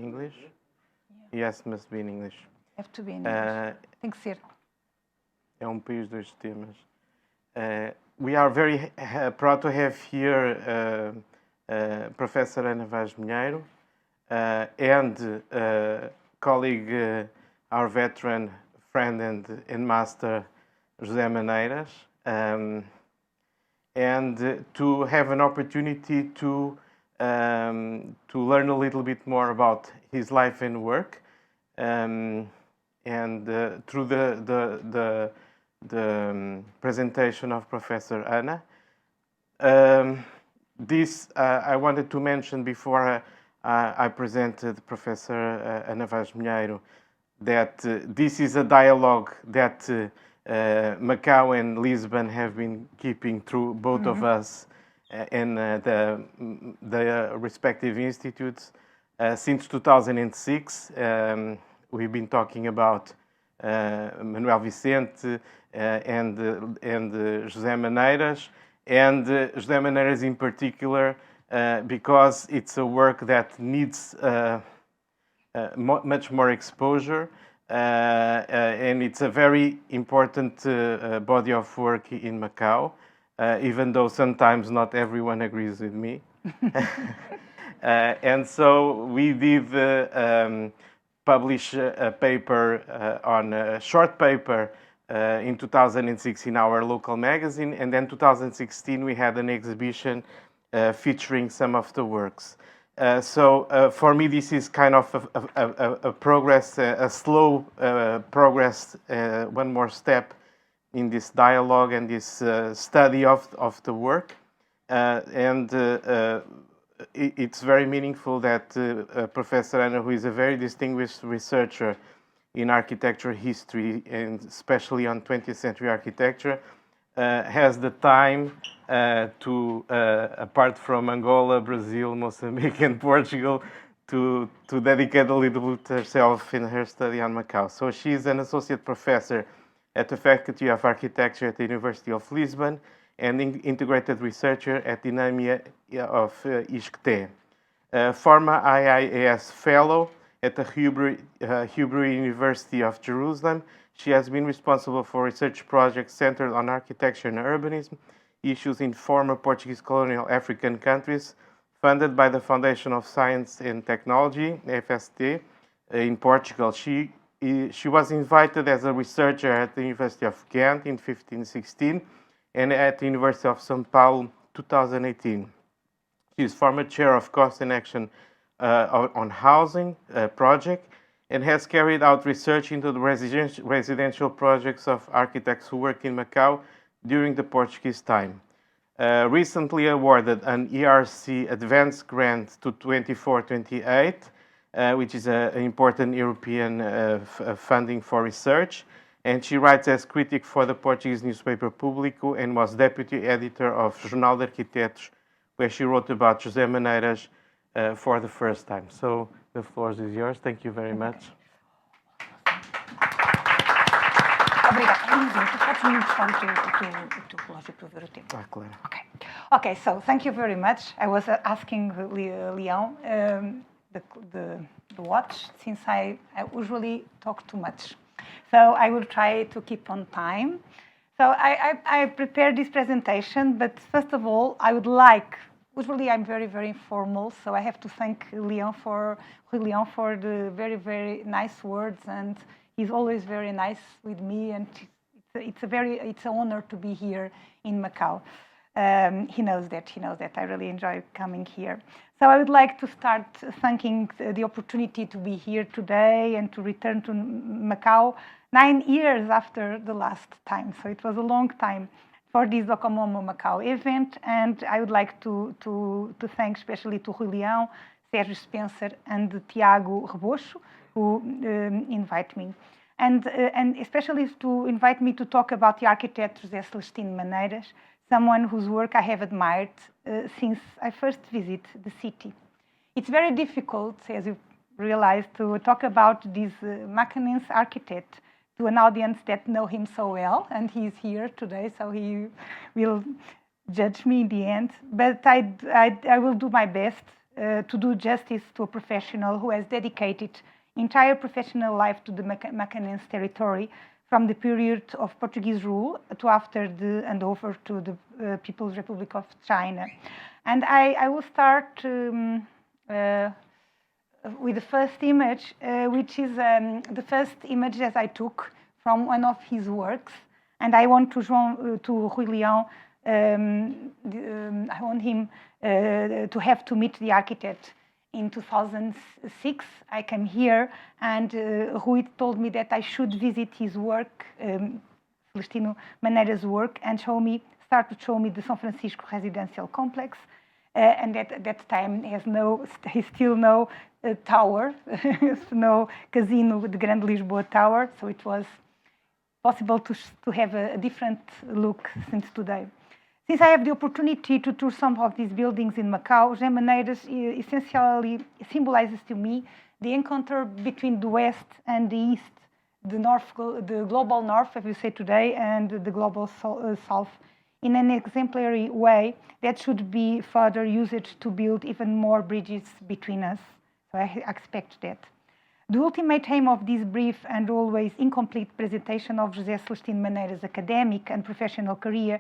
English? Yeah. Yes, must be in English. Have to be in English. Tem que ser. É país dos temas. We are very proud to have here Professor Ana Vaz Minheiro and colleague, our veteran friend and master, José Maneiras, and to have an opportunity to learn a little bit more about his life and work, and through the presentation of Professor Ana. This I wanted to mention before I presented Professor Ana Vaz Minheiro, that this is a dialogue that Macau and Lisbon have been keeping through both of us and the respective institutes since 2006. We've been talking about Manuel Vicente and José Maneiras, and José Maneiras in particular, because it's a work that needs much more exposure, and it's a very important body of work in Macau, even though sometimes not everyone agrees with me. And so we did publish a paper on a short paper in 2006 in our local magazine, and then 2016 we had an exhibition featuring some of the works. So for me, this is kind of a progress, a slow progress, one more step in this dialogue and this study of the work. It's very meaningful that Professor Ana, who is a very distinguished researcher in architecture history, and especially on 20th century architecture, has the time to, apart from Angola, Brazil, Mozambique, and Portugal, to dedicate a little bit herself in her study on Macau. So she's an associate professor at the Faculty of Architecture at the University of Lisbon and integrated researcher at Dinamia of ISCTE. Former IIAS fellow at the Hebrew University of Jerusalem, she has been responsible for research projects centered on architecture and urbanism, issues in former Portuguese colonial African countries, funded by the Foundation of Science and Technology, FST, in Portugal. She was invited as a researcher at the University of Ghent in 2016 and at the University of São Paulo 2018. She is former chair of Cost and Action on Housing project, and has carried out research into the residential projects of architects who work in Macau during the Portuguese time. Recently awarded an ERC Advanced Grant to 24-28, which is an important European funding for research. And she writes as critic for the Portuguese newspaper Público and was deputy editor of Jornal de Arquitetos, where she wrote about José Maneiras for the first time. So the floor is yours. Thank you very much. Okay, so thank you very much. I was asking Leon the watch, since I usually talk too much. So I will try to keep on time. So I prepared this presentation, but first of all, I would like, usually I'm very, very informal, so I have to thank Leon for the very, very nice words, and he's always very nice with me, and it's an honor to be here in Macau. He knows that. I really enjoy coming here. So I would like to start thanking the opportunity to be here today and to return to Macau 9 years after the last time. So it was a long time for this Docomomo Macau event, and I would like to thank especially to Leon, Sérgio Spencer, and Tiago Rebocho, who invite me. And especially to invite me to talk about the architect José Celestino Maneiras, someone whose work I have admired since I first visited the city. It's very difficult, as you realize, to talk about this Macanense architect to an audience that know him so well, and he's here today, so he will judge me in the end. But I will do my best to do justice to a professional who has dedicated entire professional life to the Macanense territory from the period of Portuguese rule to after the handover to the People's Republic of China. And I will start with the first image, which is the first image that I took from one of his works. And I want to Rui Leão, I want him to have to meet the architect. In 2006, I came here, and Rui told me that I should visit his work, Celestino Maneira's work, and start to show me the São Francisco residential complex. And at that time, he still no tower, no casino with the Grande Lisboa Tower, so it was possible to have a different look since today. Since I have the opportunity to tour some of these buildings in Macau, José Maneiras essentially symbolizes to me the encounter between the West and the East, the global North, as we say today, and the global South, in an exemplary way that should be further used to build even more bridges between us. So I expect that. The ultimate aim of this brief and always incomplete presentation of José Celestino Maneira's academic and professional career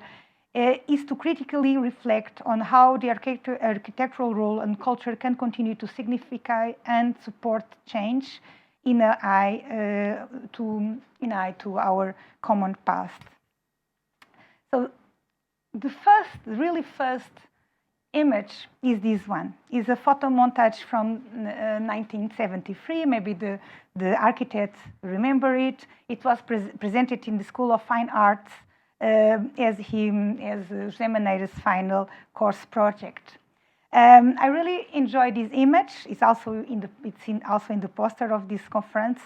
is to critically reflect on how the architectural role and culture can continue to signify and support change in an eye to our common past. So the really first image is this one. It's a photo montage from 1973. Maybe the architects remember it. It was presented in the School of Fine Arts as José Maneira's final course project. I really enjoy this image. It's also in the poster of this conference.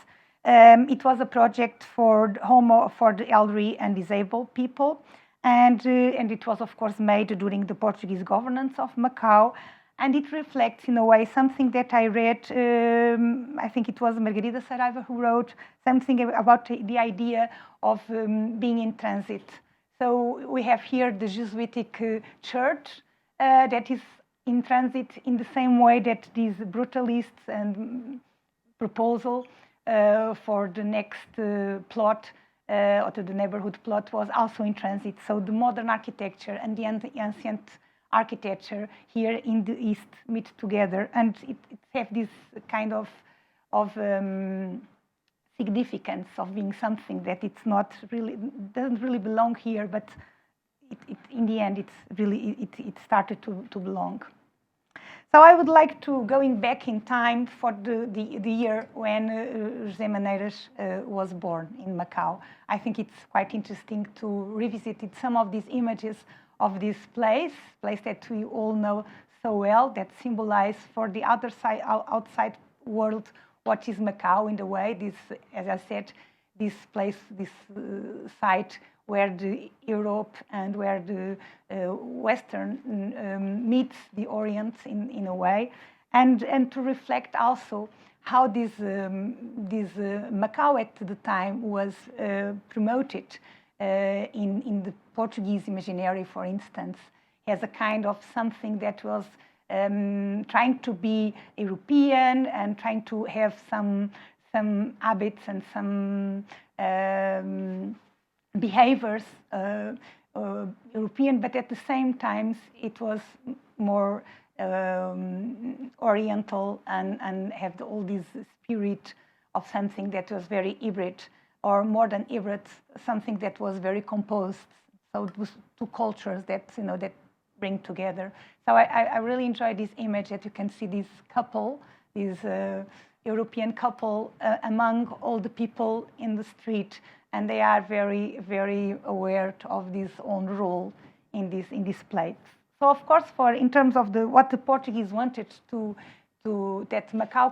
It was a project for the elderly and disabled people, and it was of course made during the Portuguese governance of Macau, and it reflects in a way something that I read. I think it was Margarida Saraiva who wrote something about the idea of being in transit. So we have here the Jesuitic church that is in transit in the same way that these brutalists and proposal for the next plot or to the neighborhood plot was also in transit. So the modern architecture and the ancient architecture here in the East meet together, and it has this kind of significance of being something that it's not really, doesn't really belong here, but in the end it started to belong. So I would like to going back in time for the year when José Maneiras was born in Macau. I think it's quite interesting to revisit some of these images of this place that we all know so well, that symbolize for the other side, outside world, what is Macau in the way. This, as I said, this place, this site where the Europe and where the Western meets the Orient in a way, and to reflect also how this Macau at the time was promoted in the Portuguese imaginary, for instance, as a kind of something that was trying to be European and trying to have some habits and some behaviors European, but at the same time it was more Oriental and have all this spirit of something that was very hybrid, or more than hybrid, something that was very composed. So it was two cultures that that bring together. So I really enjoy this image that you can see this couple, this European couple among all the people in the street, and they are very, very aware of this own role in this place. So of course, in terms of what the Portuguese wanted that Macau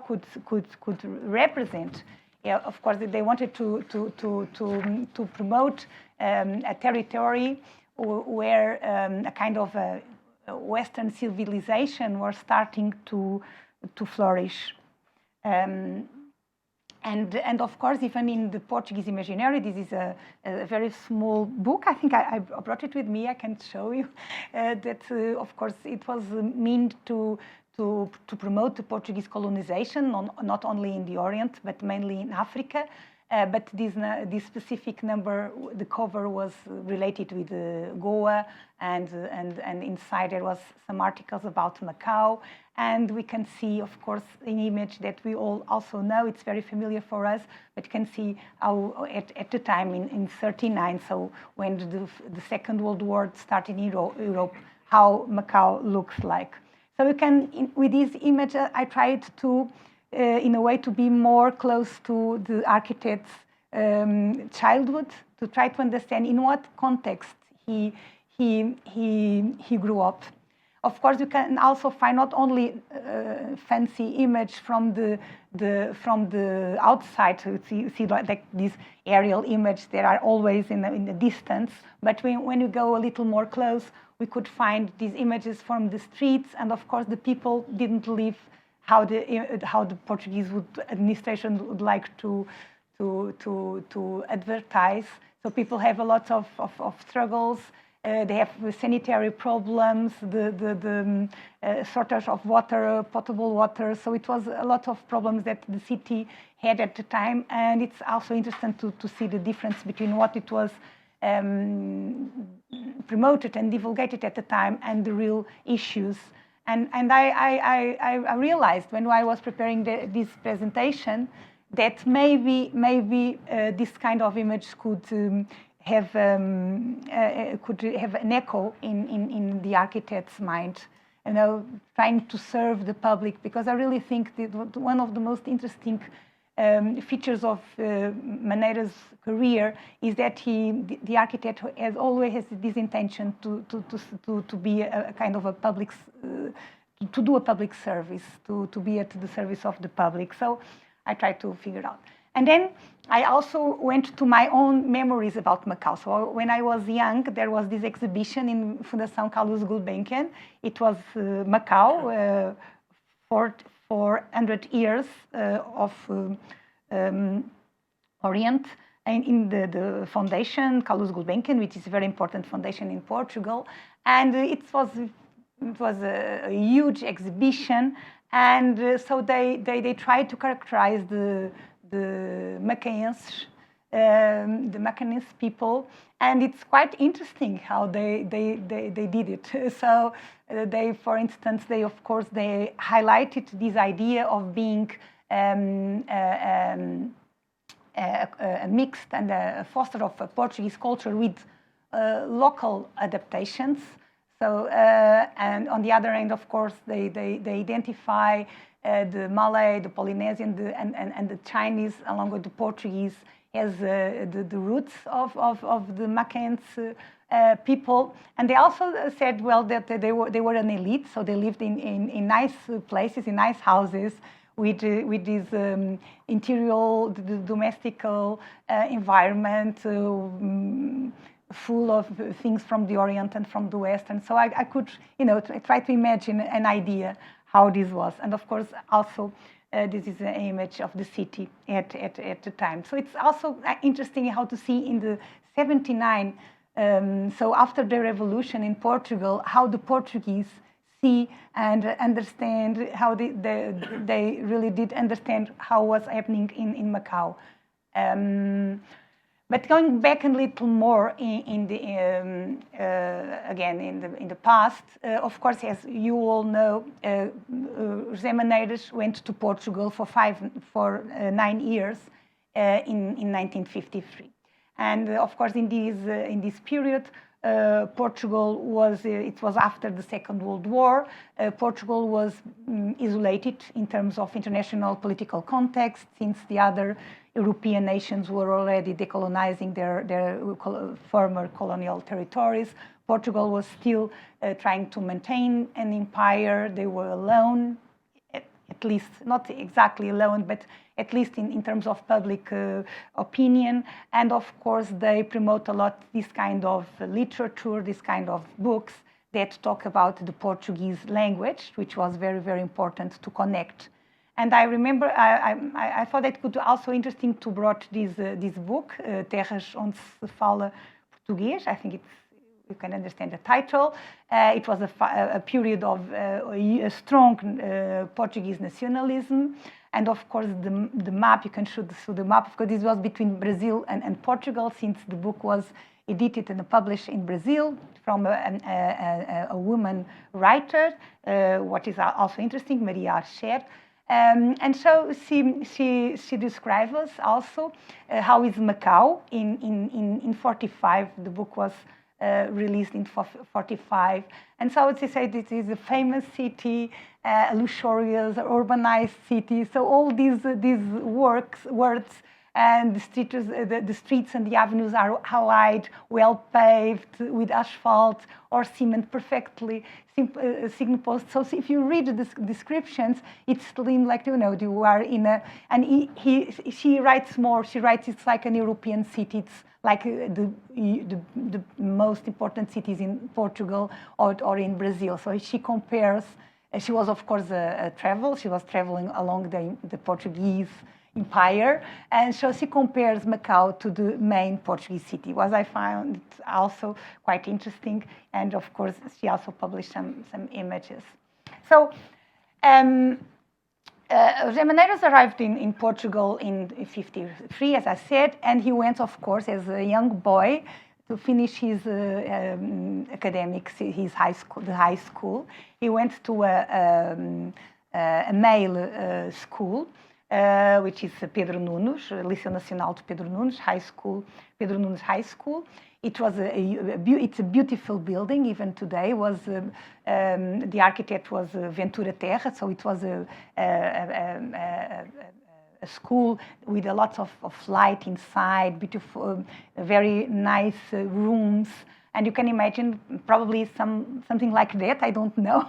could represent, yeah, of course they wanted to promote a territory where a kind of a Western civilization was starting to flourish. And of course, even in the Portuguese imaginary, this is a very small book. I think I brought it with me. I can show you that. Of course, it was meant to to promote the Portuguese colonization, not only in the Orient, but mainly in Africa. But this specific number, the cover was related with Goa, and inside there was some articles about Macau. And we can see, of course, an image that we all also know, it's very familiar for us, but you can see how at the time in 39, so when the Second World War started in Europe, how Macau looks like. So you can, with this image, I tried to, in a way, to be more close to the architect's childhood, to try to understand in what context he grew up. Of course, you can also find not only fancy image from the outside. So you see like this aerial image that are always in the distance. But when you go a little more close, we could find these images from the streets, and of course, the people didn't live how the Portuguese administration would like to advertise. So people have a lot of struggles. They have sanitary problems, the shortage of water, potable water. So it was a lot of problems that the city had at the time. And it's also interesting to see the difference between what it was promoted and divulgated at the time and the real issues. And I realized when I was preparing this presentation that maybe this kind of image could have an echo in the architect's mind, trying to serve the public, because I really think that one of the most interesting features of Maneira's career is that the architect always has this intention to be a kind of a public, to do a public service, to be at the service of the public. So I tried to figure it out. And then I also went to my own memories about Macau. So when I was young, there was this exhibition in Fundação Carlos Gulbenkian. It was Macau, 400 years of Orient, and in the foundation, Carlos Gulbenkian, which is a very important foundation in Portugal. And it was a huge exhibition. And so they tried to characterize the Macaenses, the Macanese people, and it's quite interesting how they did it. So for instance, of course, they highlighted this idea of being a mixed and a foster of a Portuguese culture with local adaptations. So, and on the other end, of course, they identify the Malay, the Polynesian, and the Chinese, along with the Portuguese, as the roots of the Macaense people. And they also said, well, that they were an elite, so they lived in nice places, in nice houses, with this interior, the domestical environment, full of things from the Orient and from the West. And so I could, try to imagine an idea how this was. And of course, also, this is an image of the city at the time. So it's also interesting how to see in the 79, so after the revolution in Portugal, how the Portuguese see and understand, how they really did understand how was happening in Macau. But going back a little more in the past, of course, as you all know, José Maneiras went to Portugal for 9 years in 1953, and of course, in this period, Portugal was after the Second World War. Portugal was isolated in terms of international political context, since the other European nations were already decolonizing their former colonial territories. Portugal was still trying to maintain an empire. They were alone, at least not exactly alone, but at least in terms of public opinion. And of course, they promote a lot this kind of literature, this kind of books that talk about the Portuguese language, which was very, very important to connect. And I remember, I thought it could also interesting to brought this book, Terras onde se fala português. I think it's you can understand the title. It was a period of a strong Portuguese nationalism. And of course, the map, you can show the map, because this was between Brazil and Portugal, since the book was edited and published in Brazil from a woman writer, what is also interesting, Maria Archer. And so she describes us also how is Macau in 45. The book was released in 45, and so I would say this is a famous city, a luxurious, urbanized city. So all these words and the streets and the avenues are allied, well paved with asphalt or cement, perfectly signposted. So if you read the descriptions, it's like, you are in a, and she writes more. She writes it's like an European city. It's like the most important cities in Portugal or in Brazil. So she compares. She was, of course, she was traveling along the Portuguese Empire, and so she compares Macau to the main Portuguese city. I found it also quite interesting, and of course she also published some images. So José Maneiras arrived in Portugal in 1953, as I said, and he went, of course, as a young boy to finish his academics, the high school. He went to a male school, which is Pedro Nunes, Liceu Nacional de Pedro Nunes High School, Pedro Nunes High School. It was it's a beautiful building. Even today, the architect was Ventura Terra, so it was a school with a lot of light inside, beautiful, very nice rooms. And you can imagine probably something like that. I don't know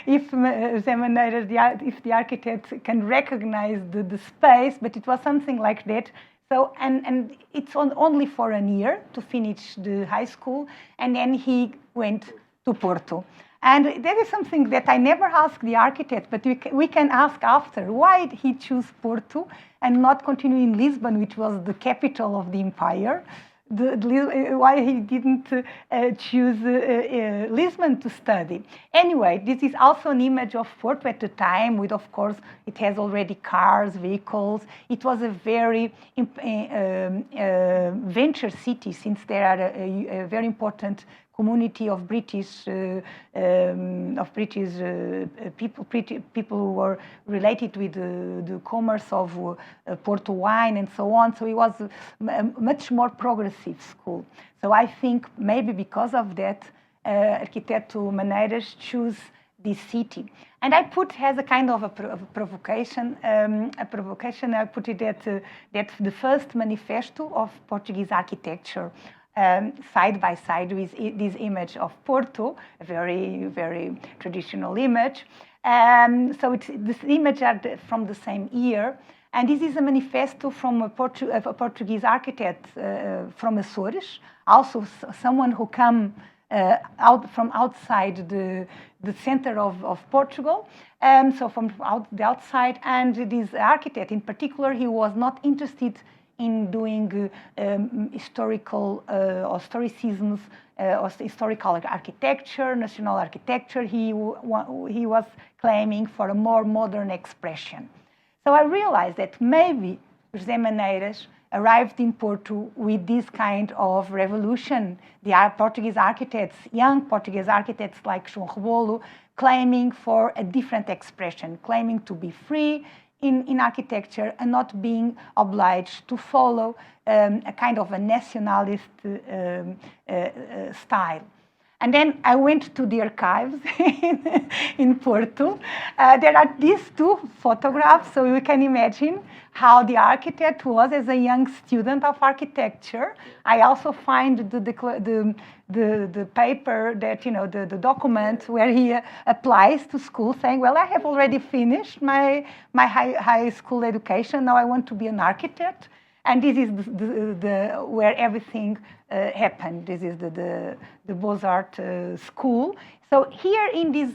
if if the architect can recognize the space, but it was something like that. So and it's only for a year to finish the high school, and then he went to Porto. And that is something that I never asked the architect, but we can ask after. Why did he choose Porto and not continue in Lisbon, which was the capital of the empire? Why he didn't choose Lisbon to study. Anyway, this is also an image of Porto at the time with, of course, it has already cars, vehicles. It was a very venture city, since there are a very important community of British people who were related with the commerce of Porto wine and so on. So it was a much more progressive school. So I think maybe because of that, Arquiteto Maneiras chose this city. And I put as a kind of a provocation. I put it that the first manifesto of Portuguese architecture, side by side with this image of Porto, a very, very traditional image. So this image are from the same year. And this is a manifesto from a Portuguese architect from Açores, also someone who came from outside the center of Portugal, so from the outside. And this architect in particular, he was not interested in doing historical or historicisms or historical architecture, national architecture. He was claiming for a more modern expression. So I realized that maybe José Maneiras arrived in Porto with this kind of revolution. The Portuguese architects, young Portuguese architects like João Rebolo, claiming for a different expression, claiming to be free in architecture and not being obliged to follow a kind of a nationalist style. And then I went to the archives in Porto. There are these two photographs, so you can imagine how the architect was as a young student of architecture. I also find the paper that, the document where he applies to school saying, well, I have already finished my high school education. Now I want to be an architect. And this is where everything happened. This is the Beaux-Arts school. So here in this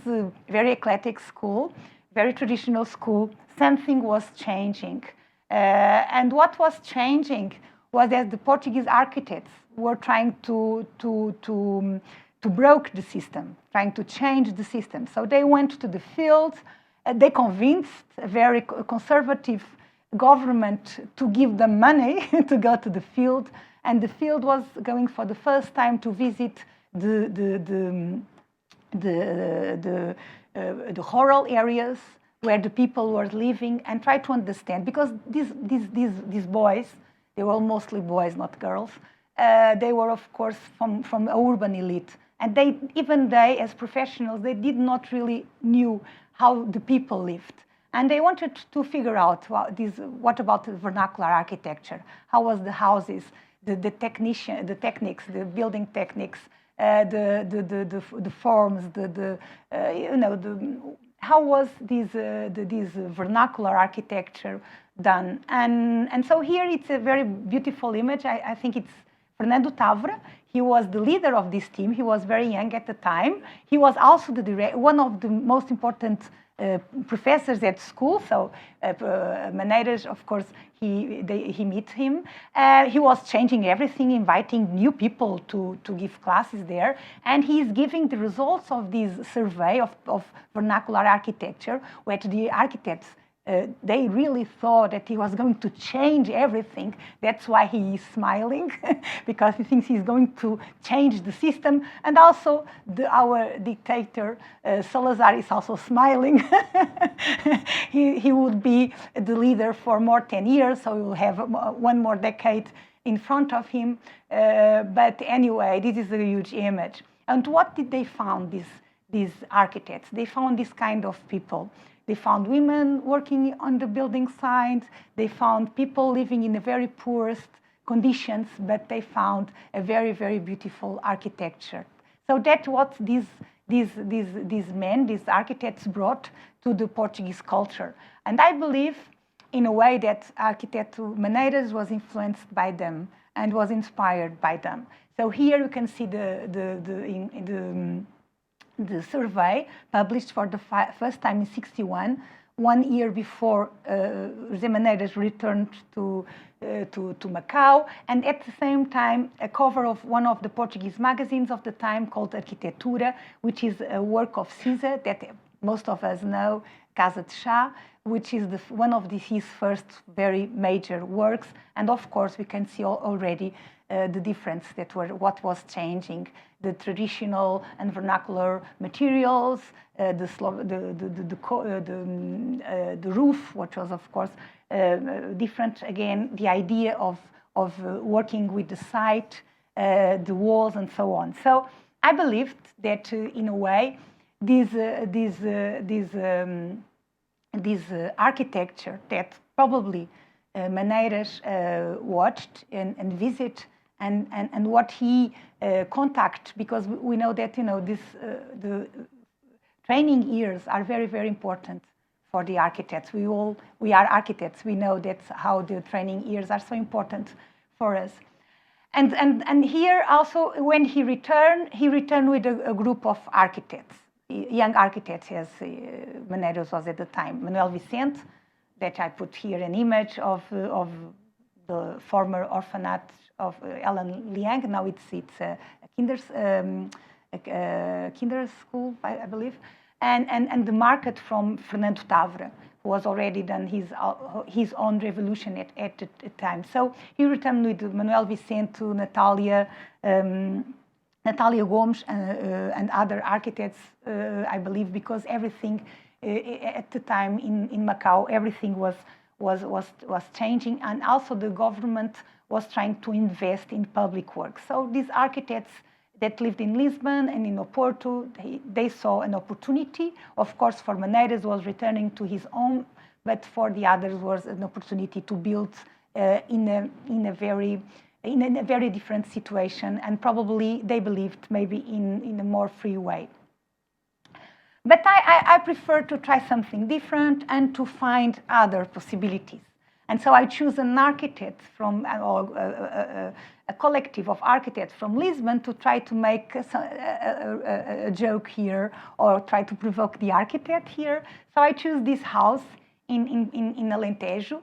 very eclectic school, very traditional school, something was changing. And what was changing was that the Portuguese architects were trying to broke the system, trying to change the system. So they went to the field. They convinced a very conservative government to give them money to go to the field, and the field was going for the first time to visit the rural areas where the people were living and try to understand, because these boys, they were mostly boys, not girls. They were, of course, from a urban elite, and they, as professionals, they did not really knew how the people lived. And they wanted to figure out what about the vernacular architecture? How was the houses, the techniques, the building techniques, the forms, how was this vernacular architecture done? And so here it's a very beautiful image. I think it's Fernando Tavra. He was the leader of this team. He was very young at the time. He was also one of the most important professors at school. So Maneiras, of course, he met him. He was changing everything, inviting new people to give classes there. And he is giving the results of this survey of vernacular architecture, where the architects they really thought that he was going to change everything. That's why he is smiling, because he thinks he's going to change the system. And also, our dictator, Salazar, is also smiling. He would be the leader for more 10 years, so he will have one more decade in front of him. But anyway, this is a huge image. And what did they find, these architects? They found this kind of people. They found women working on the building site. They found people living in the very poorest conditions, but they found a very, very beautiful architecture. So that's what these men, these architects, brought to the Portuguese culture. And I believe, in a way, that architect Maneiras was influenced by them and was inspired by them. So here you can see the survey published for the first time in '61, 1 year before José Maneiras returned to Macau, and at the same time a cover of one of the Portuguese magazines of the time called Arquitetura, which is a work of Cisa that most of us know, Casa de Chá, which is one of his first very major works. And of course we can see already the difference what was changing, the traditional and vernacular materials, the roof, which was of course different. Again, the idea of working with the site, the walls, and so on. So I believed that in a way this architecture that probably Maneiras watched and visited. And what he contact, because we know that the training years are very, very important for the architects. We are architects. We know that's how the training years are so important for us. And here also, when he returned with a group of architects, young architects, as Maneiras was at the time. Manuel Vicente, that I put here an image of the former orphanage of Ellen Liang. Now it's a kinder school, I believe. And the market from Fernando Tavra, who was already done his own revolution at the time. So he returned with Manuel Vicente, Natalia Gomes, and other architects, I believe, because everything at the time in Macau, everything was changing, and also the government was trying to invest in public works. So these architects that lived in Lisbon and in Oporto, they saw an opportunity. Of course, for Maneiras was returning to his home, but for the others was an opportunity to build in a very different situation, and probably they believed maybe in a more free way. But I prefer to try something different and to find other possibilities. And so I choose an architect from, a collective of architects from Lisbon to try to make a joke here, or try to provoke the architect here. So I choose this house in Alentejo,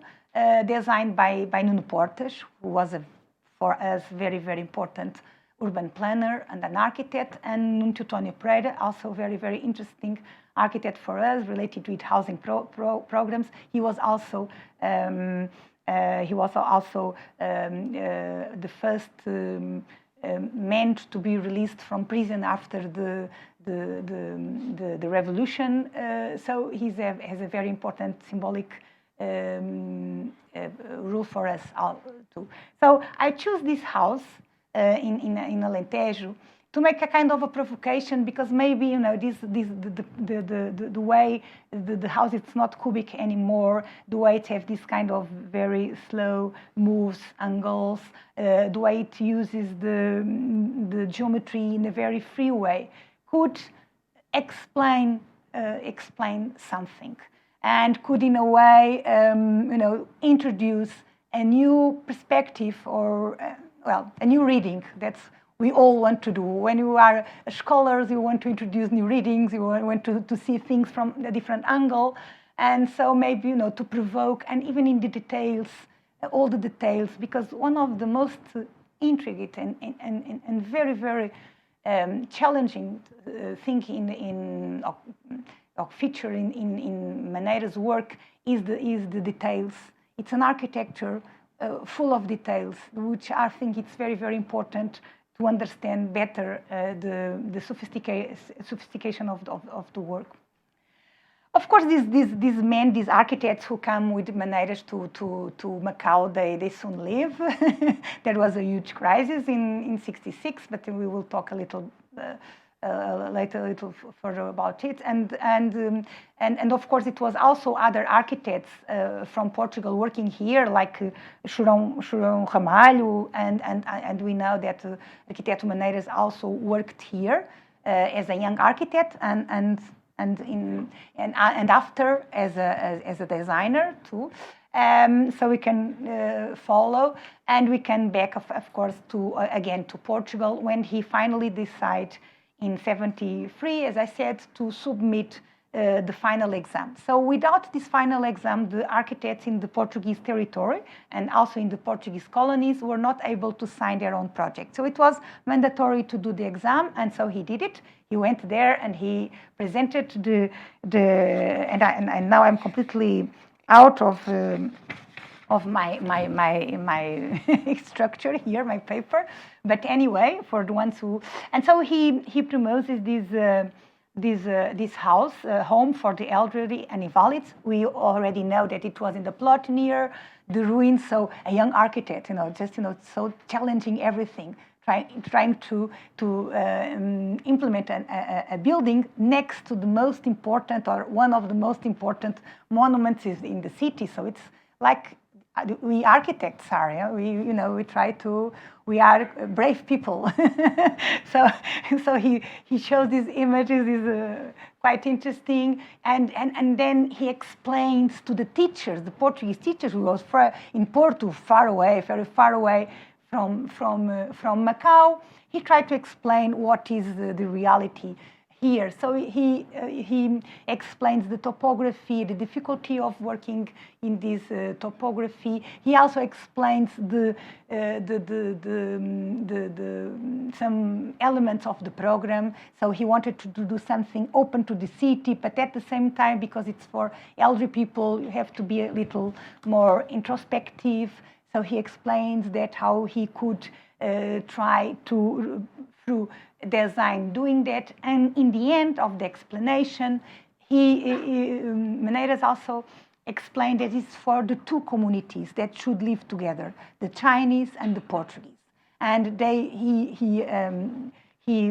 designed by Nuno Portas, who was a for us very, very important urban planner and an architect, and Nuno Tonio Pereira, also very, very interesting architect for us related with housing programs. He was also the first man to be released from prison after the revolution. So he has a very important symbolic rule for us all too. So I choose this house in Alentejo to make a kind of a provocation, because maybe, you know, the way the house, it's not cubic anymore, the way it has this kind of very slow moves, angles, the way it uses the geometry in a very free way, could explain something, and could in a way, you know, introduce a new perspective, or well, a new reading. That's we all want to do. When you are scholars, you want to introduce new readings, you want to see things from a different angle. And so maybe, you know, to provoke, and even in the details, all the details, because one of the most intricate and very, very challenging thing or feature in Maneira's work is the details. It's an architecture full of details, which I think it's very, very important to understand better the sophistication of the work. Of course, these men, these architects who come with Maneiras to Macau, they soon leave. There was a huge crisis in '66, but we will talk a little later, a little further about it. And of course, it was also other architects from Portugal working here, like Chorão Ramalho, and we know that Arquiteto Maneiras also worked here as a young architect, and after as a designer too. So we can follow, and we can back, of course, again to Portugal, when he finally decided in '73, as I said, to submit the final exam. So without this final exam, the architects in the Portuguese territory and also in the Portuguese colonies were not able to sign their own project. So it was mandatory to do the exam, and so he did it. He went there and he presented and now I'm completely out of my structure here, my paper. But anyway, for the ones who, and so he promotes this house, home for the elderly and invalids. We already know that it was in the plot near the ruins. So a young architect, you know, just, you know, so challenging everything, trying to implement a building next to the most important, or one of the most important monuments is in the city. So it's like we architects are, yeah? We are brave people. so he shows these images, is quite interesting, and then he explains to the teachers, the Portuguese teachers, who was in Porto, far away, very far away from Macau. He tried to explain what is the reality here. So he explains the topography, the difficulty of working in this topography. He also explains some elements of the program. So he wanted to do something open to the city, but at the same time, because it's for elderly people, you have to be a little more introspective. So he explains that how he could try to, through design, doing that, and in the end of the explanation, Maneiras also explained that it's for the two communities that should live together, the Chinese and the Portuguese, and he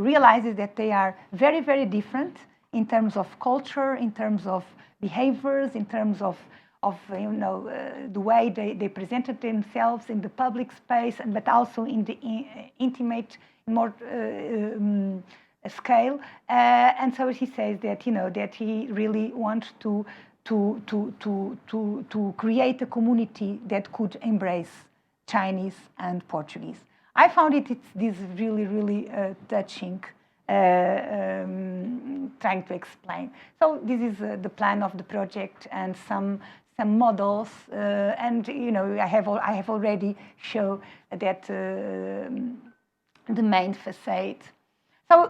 realizes that they are very, very different in terms of culture, in terms of behaviors, in terms of the way they presented themselves in the public space, but also in the intimate, more scale. And so he says that that he really wants to create a community that could embrace Chinese and Portuguese. I found this really, really touching, trying to explain. So this is the plan of the project and some some models, and I have already shown that the main facade. So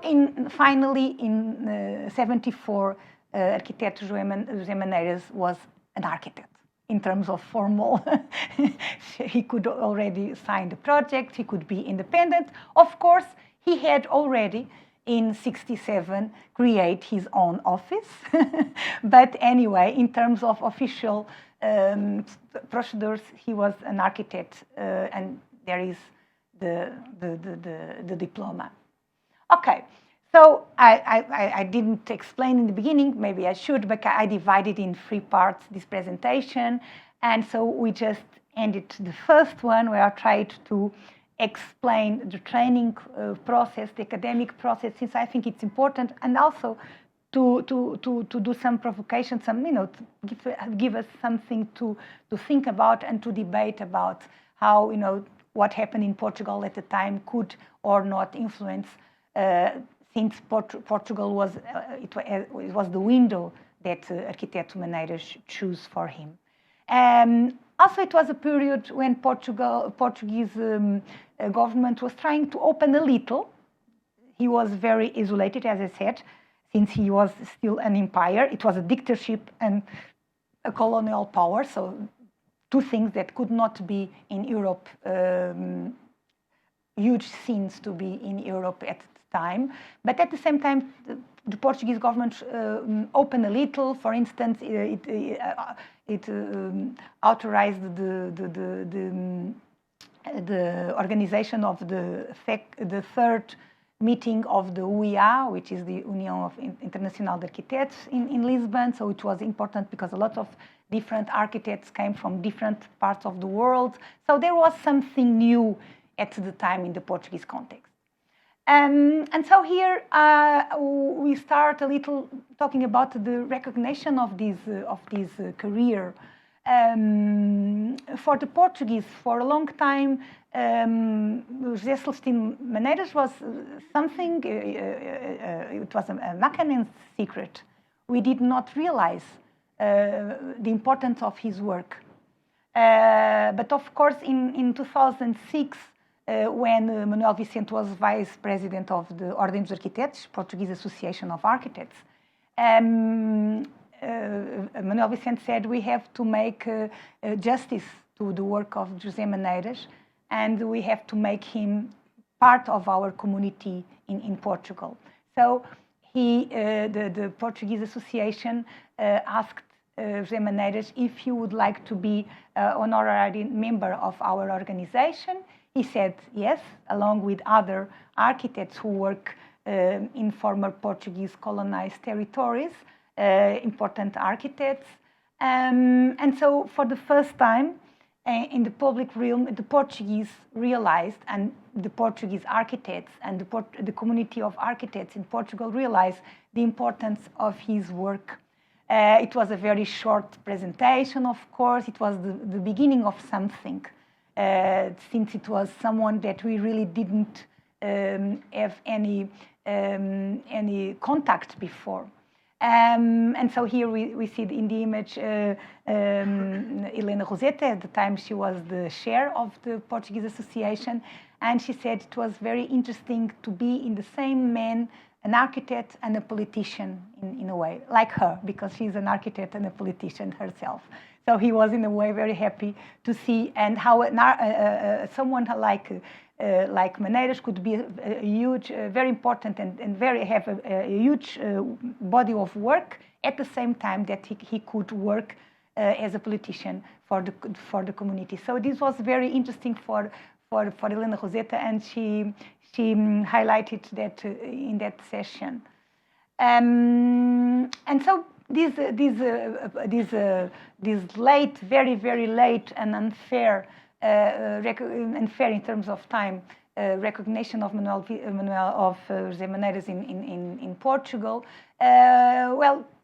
finally in 74, architect José Maneiras was an architect. In terms of formal, he could already sign the project, he could be independent. Of course, he had already in 67 create his own office. But anyway, in terms of official procedures, he was an architect, and there is the diploma. Okay, so I didn't explain in the beginning, maybe I should, but I divided in 3 parts this presentation. And so we just ended the first one where I tried to explain the training process, the academic process, since I think it's important, and also to do some provocation, to give us something to think about and to debate about how, what happened in Portugal at the time could or not influence, since Portugal was, it was the window that Arquiteto Maneiras chose for him. Also, it was a period when Portuguese government was trying to open a little. He was very isolated, as I said, since he was still an empire. It was a dictatorship and a colonial power, so 2 things that could not be in Europe, huge scenes to be in Europe at the time. But at the same time, the Portuguese government opened a little. For instance, it authorized the organization of the 3rd meeting of the UIA, which is the União of Internacional de Arquitetos in Lisbon. So it was important because a lot of different architects came from different parts of the world. So there was something new at the time in the Portuguese context. And so here we start a little talking about the recognition of this career. For the Portuguese, for a long time, José Celestino Maneiras was something, it was a Macanense secret. We did not realize the importance of his work. But of course, in 2006, when Manuel Vicente was vice president of the Ordem dos Arquitetos, Portuguese Association of Architects, Manuel Vicente said we have to make justice to the work of José Maneiras, and we have to make him part of our community in Portugal. So the Portuguese Association asked José Maneiras if he would like to be an honorary member of our organization. He said yes, along with other architects who work in former Portuguese colonized territories, important architects. And so for the first time in the public realm, the Portuguese realized, and the Portuguese architects and the community of architects in Portugal realized the importance of his work. It was a very short presentation, of course. It was the beginning of something. Since it was someone that we really didn't have any contact before. And so here we see in the image Helena Roseta. At the time she was the chair of the Portuguese Association, and she said it was very interesting to be in the same man, an architect and a politician in a way, like her, because she's an architect and a politician herself. So he was in a way very happy to see, and how someone like Maneiras could be a huge, very important and very have a huge body of work at the same time that he could work as a politician for the community. So this was very interesting for Helena Roseta, and she highlighted that in that session. And so this late, very late and unfair in terms of time recognition of José Maneiras in Portugal.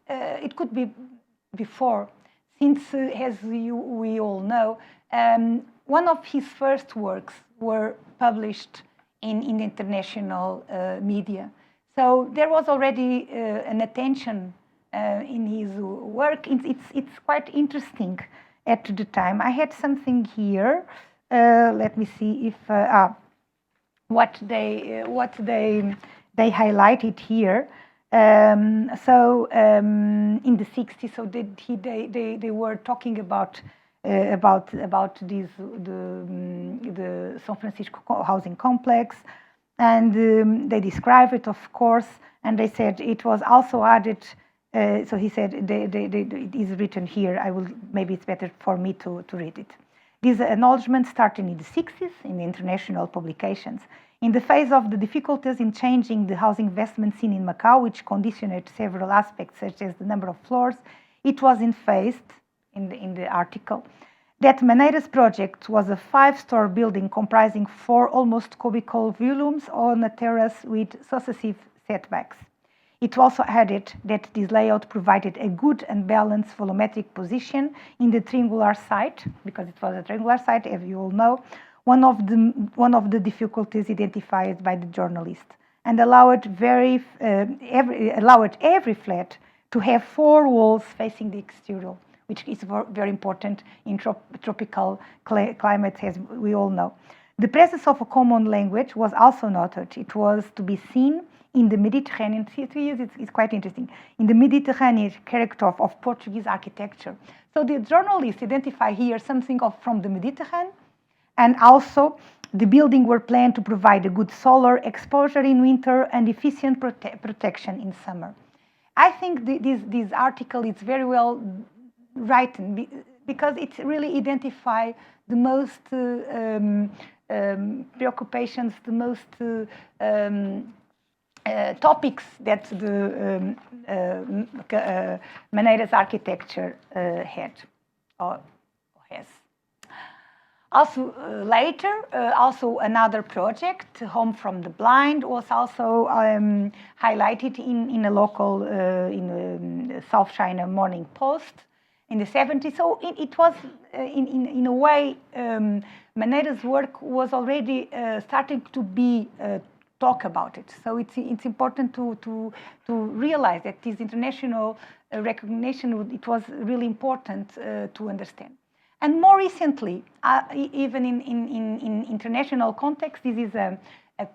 It could be before, since as we all know, one of his first works were published in international media. So there was already an attention in his work. It's quite interesting at the time. I had something here. Let me see if what they highlighted here. In the 60s, so they were talking about this the San Francisco housing complex, and they describe it, of course, and they said it was also added. So he said it is written here. Maybe it's better for me to read it. These acknowledgements started in the 60s in the international publications. In the face of the difficulties in changing the housing investment scene in Macau, which conditioned several aspects such as the number of floors, it was faced in the article that Maneira's project was a 5-story building comprising 4 almost cubical volumes on a terrace with successive setbacks. It also added that this layout provided a good and balanced volumetric position in the triangular site, because it was a triangular site, as you all know, one of the difficulties identified by the journalist, and allowed every flat to have 4 walls facing the exterior, which is very important in tropical climates, as we all know. The presence of a common language was also noted. It was to be seen in the Mediterranean, it's quite interesting, in the Mediterranean character of Portuguese architecture. So the journalists identify here something from the Mediterranean, and also the building were planned to provide a good solar exposure in winter and efficient protection in summer. I think this article is very well written because it really identifies the most preoccupations, the most topics that the Maneira's architecture had or has. Also later, also another project, Home from the Blind, was also highlighted in a local, in South China Morning Post in the 70s. So it was, in a way, Maneira's work was already starting to be talk about it. So it's important to realize that this international recognition, it was really important to understand. And more recently, even in international context, this is a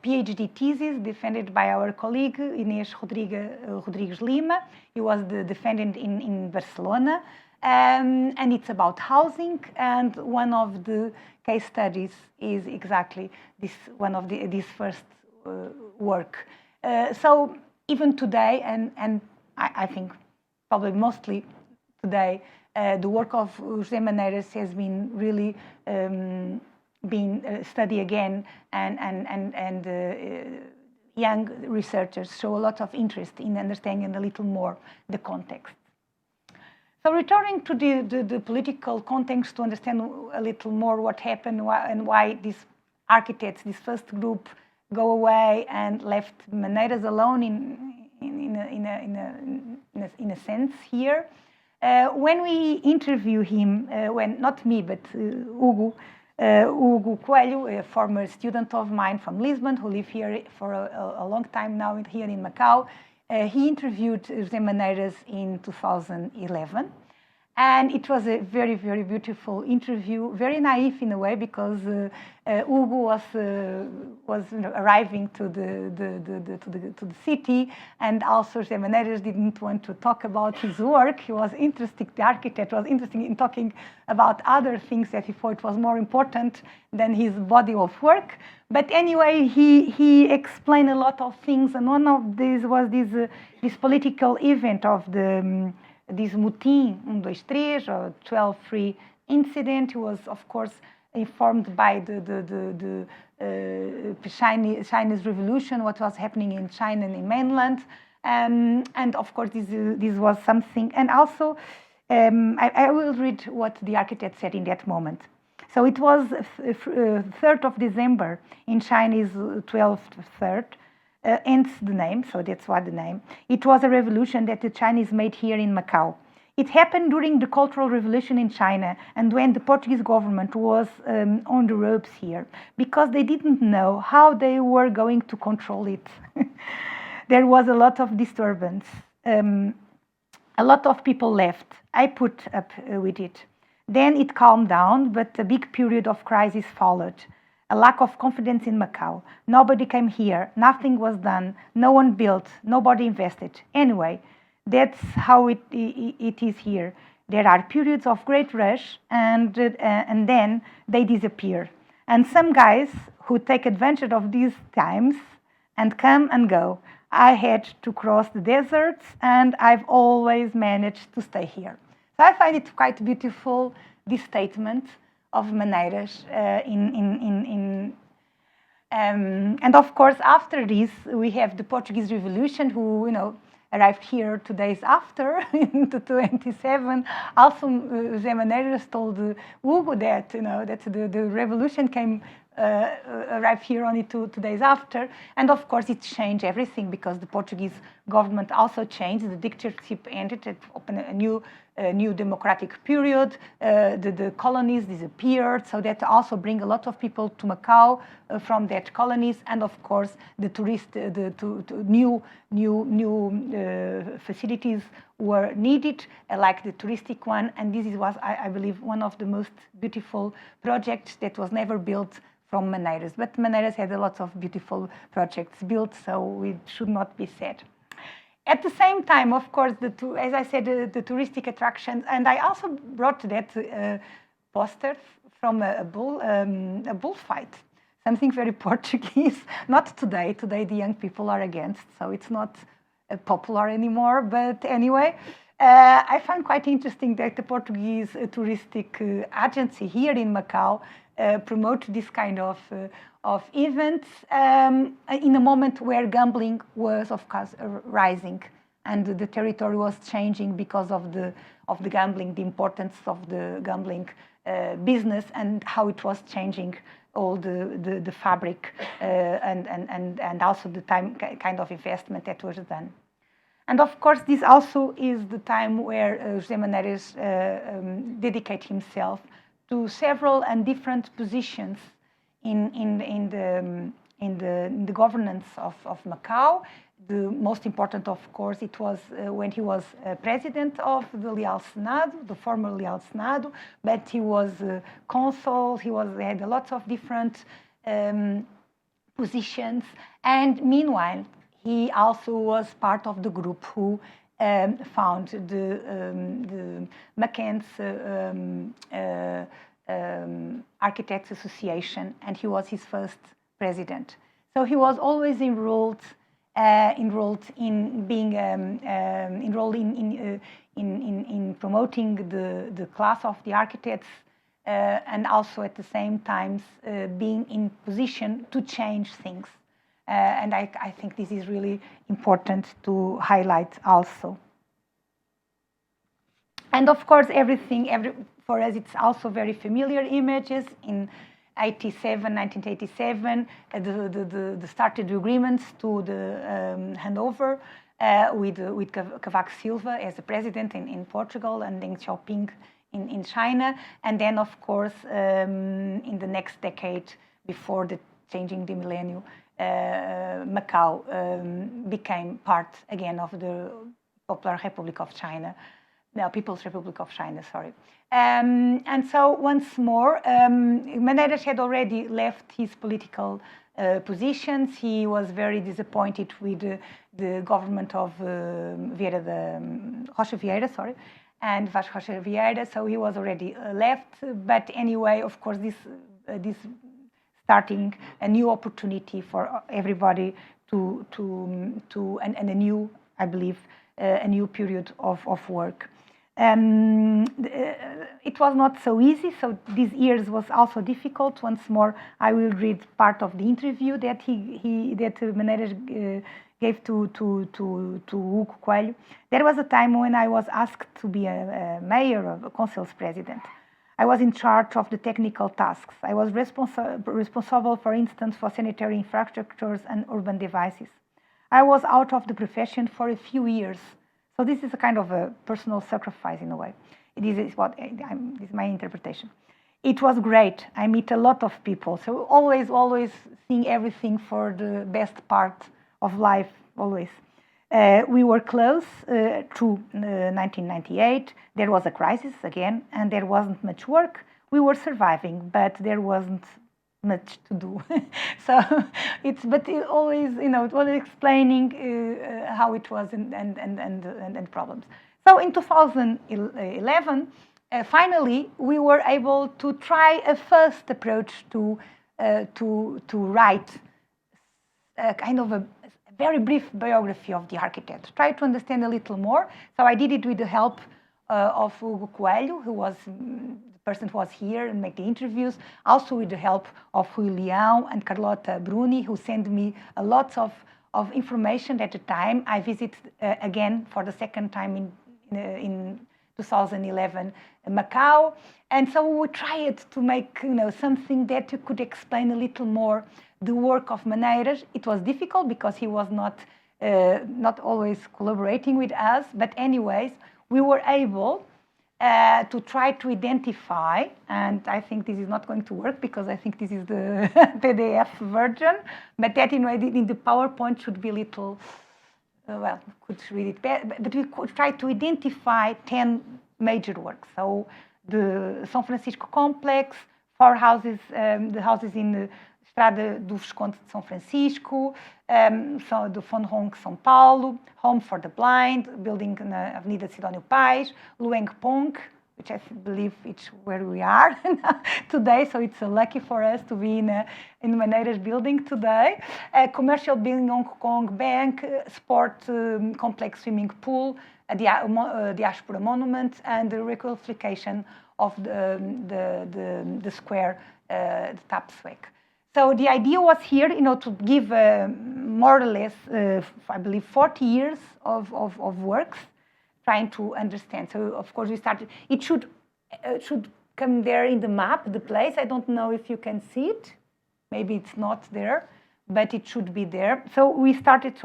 PhD thesis defended by our colleague Inês Rodrigues Lima. He was the defendant in Barcelona, and it's about housing. And one of the case studies is exactly this this first work. So even today, and I think probably mostly today, the work of José Maneiras has been really being studied again, and young researchers show a lot of interest in understanding a little more the context. So returning to the political context to understand a little more what happened and why these architects, this first group, go away and left Maneiras alone in a sense here. When we interview him, not me, but Hugo Coelho, a former student of mine from Lisbon, who lived here for a long time now here in Macau, he interviewed José Maneiras in 2011. And it was a very, very beautiful interview, very naive in a way, because Hugo was arriving to the city, and also José Maneiras didn't want to talk about his work. He was interested, the architect was interested in talking about other things that he thought was more important than his body of work. But anyway, he explained a lot of things, and one of these was this political event of this Mutin 123 or 12-3 incident. He was, of course, informed by the Chinese Revolution, what was happening in China and in mainland, and of course this was something. And also, I will read what the architect said in that moment. So it was 3rd of December in Chinese 12/3. Hence the name, so that's why the name. It was a revolution that the Chinese made here in Macau. It happened during the Cultural Revolution in China, and when the Portuguese government was on the ropes here, because they didn't know how they were going to control it. There was a lot of disturbance. A lot of people left. I put up with it. Then it calmed down, but a big period of crisis followed. A lack of confidence in Macau. Nobody came here. Nothing was done. No one built. Nobody invested. Anyway, that's how it is here. There are periods of great rush, and then they disappear. And some guys who take advantage of these times and come and go. I had to cross the deserts, and I've always managed to stay here. So I find it quite beautiful, this statement of Maneiras. And of course, after this, we have the Portuguese Revolution, who, arrived here 2 days after, in 27. Also, José Maneiras told Hugo that, that the revolution arrived here only two days after. And of course, it changed everything because the Portuguese government also changed. The dictatorship ended, it opened a new democratic period. The colonies disappeared, so that also bring a lot of people to Macau from that colonies. And of course, the new facilities were needed, like the touristic one. And this was, I believe, one of the most beautiful projects that was never built from Maneiras. But Maneiras had a lot of beautiful projects built, so it should not be said. At the same time, of course, as I said, the touristic attractions, and I also brought that poster from a bullfight, something very Portuguese. Not today. Today, the young people are against, so it's not popular anymore. But anyway, I find quite interesting that the Portuguese touristic agency here in Macau promote this kind of events in a moment where gambling was, of course, rising, and the territory was changing because of the gambling, the importance of the gambling business, and how it was changing all the fabric and also the kind of investment that was done. And of course, this also is the time where José Maneiras dedicated himself to several and different positions in the governance of Macau. The most important, of course, it was when he was president of the Leal Senado, the former Leal Senado, but he was consul, he had a lot of different positions. And meanwhile, he also was part of the group who found the Macken's Architects Association, and he was his first president. So he was always enrolled in being enrolled in promoting the class of the architects, and also at the same time being in position to change things. And I think this is really important to highlight also. And of course, for us, it's also very familiar images. In 1987, the started agreements to the handover with Cavaco Silva as the president in Portugal, and Deng Xiaoping in China. And then, of course, in the next decade, before the changing the millennium, Macau became part again of the Popular Republic of China. No, People's Republic of China, sorry. And so once more, Maneiras had already left his political positions. He was very disappointed with the government of Rocha Vieira, and Vasco Rocha Vieira, so he was already left. But anyway, of course, this starting a new opportunity for everybody and a new, I believe, a new period of work. It was not so easy, so these years was also difficult. Once more, I will read part of the interview that Maneiras gave to Hugo Coelho. There was a time when I was asked to be a mayor or a council's president. I was in charge of the technical tasks. I was responsible, for instance, for sanitary infrastructures and urban devices. I was out of the profession for a few years. So this is a kind of a personal sacrifice in a way. This is my interpretation. It was great. I meet a lot of people. So always seeing everything for the best part of life, always. We were close to 1998. There was a crisis again, and there wasn't much work. We were surviving, but there wasn't much to do. So but it always, it was explaining how it was and problems. So in 2011, finally, we were able to try a first approach to write kind of a very brief biography of the architect, try to understand a little more. So I did it with the help of Hugo Coelho, who was the person who was here and make the interviews, also with the help of Rui Leão and Carlota Bruni, who sent me a lot of information at the time. I visited again for the second time in 2011 Macau, and so we tried to make something that you could explain a little more the work of Maneiras. It was difficult because he was not always collaborating with us, but anyways, we were able to try to identify, and I think this is not going to work because I think this is the PDF version, but that in the PowerPoint should be a little, well, could read it better, but we could try to identify 10 major works. So the São Francisco complex, 4 houses, the houses in the Estrada do Visconde de São Francisco, so the Von Ronck, São Paulo, Home for the Blind, building na Avenida Sidónio Pais, Lueng Pong, which I believe it's where we are today, so it's lucky for us to be in Maneiras building today. Commercial building, Hong Kong Bank, sport complex swimming pool, Diaspora Monument, and the requalification of the square, the Tapsweg. So the idea was here, to give more or less, I believe, 40 years of works, trying to understand. So of course we started. It should come there in the map, the place. I don't know if you can see it. Maybe it's not there, but it should be there. So we started.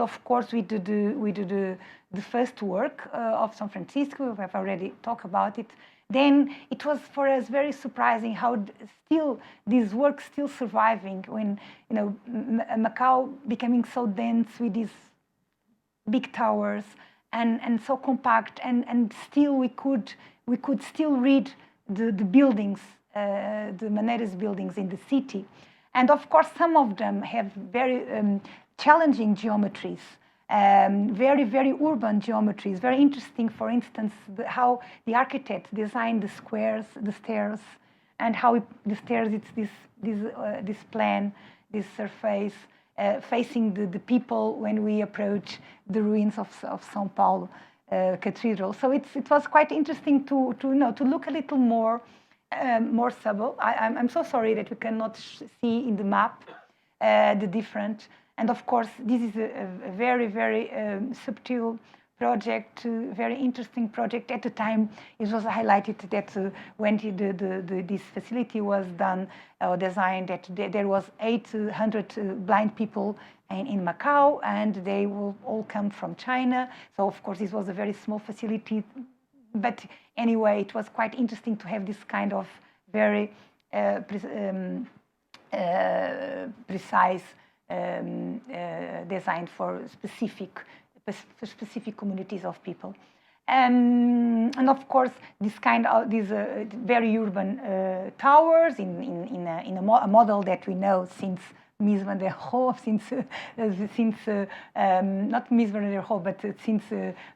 Of course, with the first work of San Francisco. We have already talked about it. Then it was for us very surprising how still this work still surviving when Macau becoming so dense with these big towers and so compact, and still we could still read the buildings, the Maneiras buildings in the city, and of course some of them have very challenging geometries. Very, very urban geometries, very interesting. For instance, how the architect designed the squares, the stairs, and how the stairs, it's this plan, this surface, facing the people when we approach the ruins of São Paulo Cathedral. So it was quite interesting to look a little more subtle. I'm so sorry that we cannot see in the map the different. And of course, this is a very, very subtle project, very interesting project. At the time, it was highlighted that when this facility was done or designed, that there was 800 blind people in Macau, and they will all come from China. So of course, this was a very small facility. But anyway, it was quite interesting to have this kind of very precise designed for specific communities of people, and of course this kind of these very urban towers in a model that we know since Mies van der Rohe, since not Mies van der Rohe, but since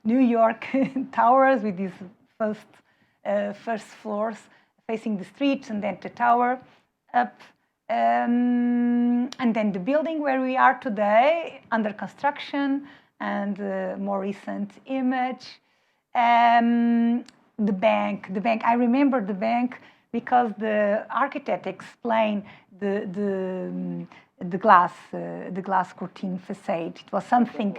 New York towers with these first floors facing the streets, and then the tower up. And then the building where we are today, under construction, and more recent image. The bank. I remember the bank because the architect explained the glass curtain facade. It was something.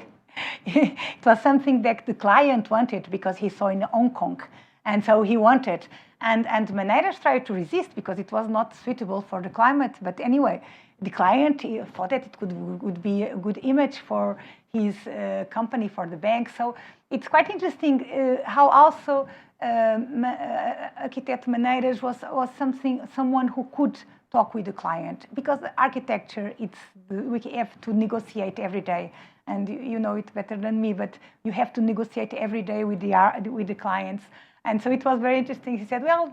It was something that the client wanted because he saw in Hong Kong, and so he wanted. And Maneiras tried to resist because it was not suitable for the climate. But anyway, the client thought that it would be a good image for his company, for the bank. So it's quite interesting how also architect Maneiras was someone who could talk with the client, because the architecture, we have to negotiate every day, and you know it better than me, but you have to negotiate every day with the clients. And so it was very interesting. He said, well,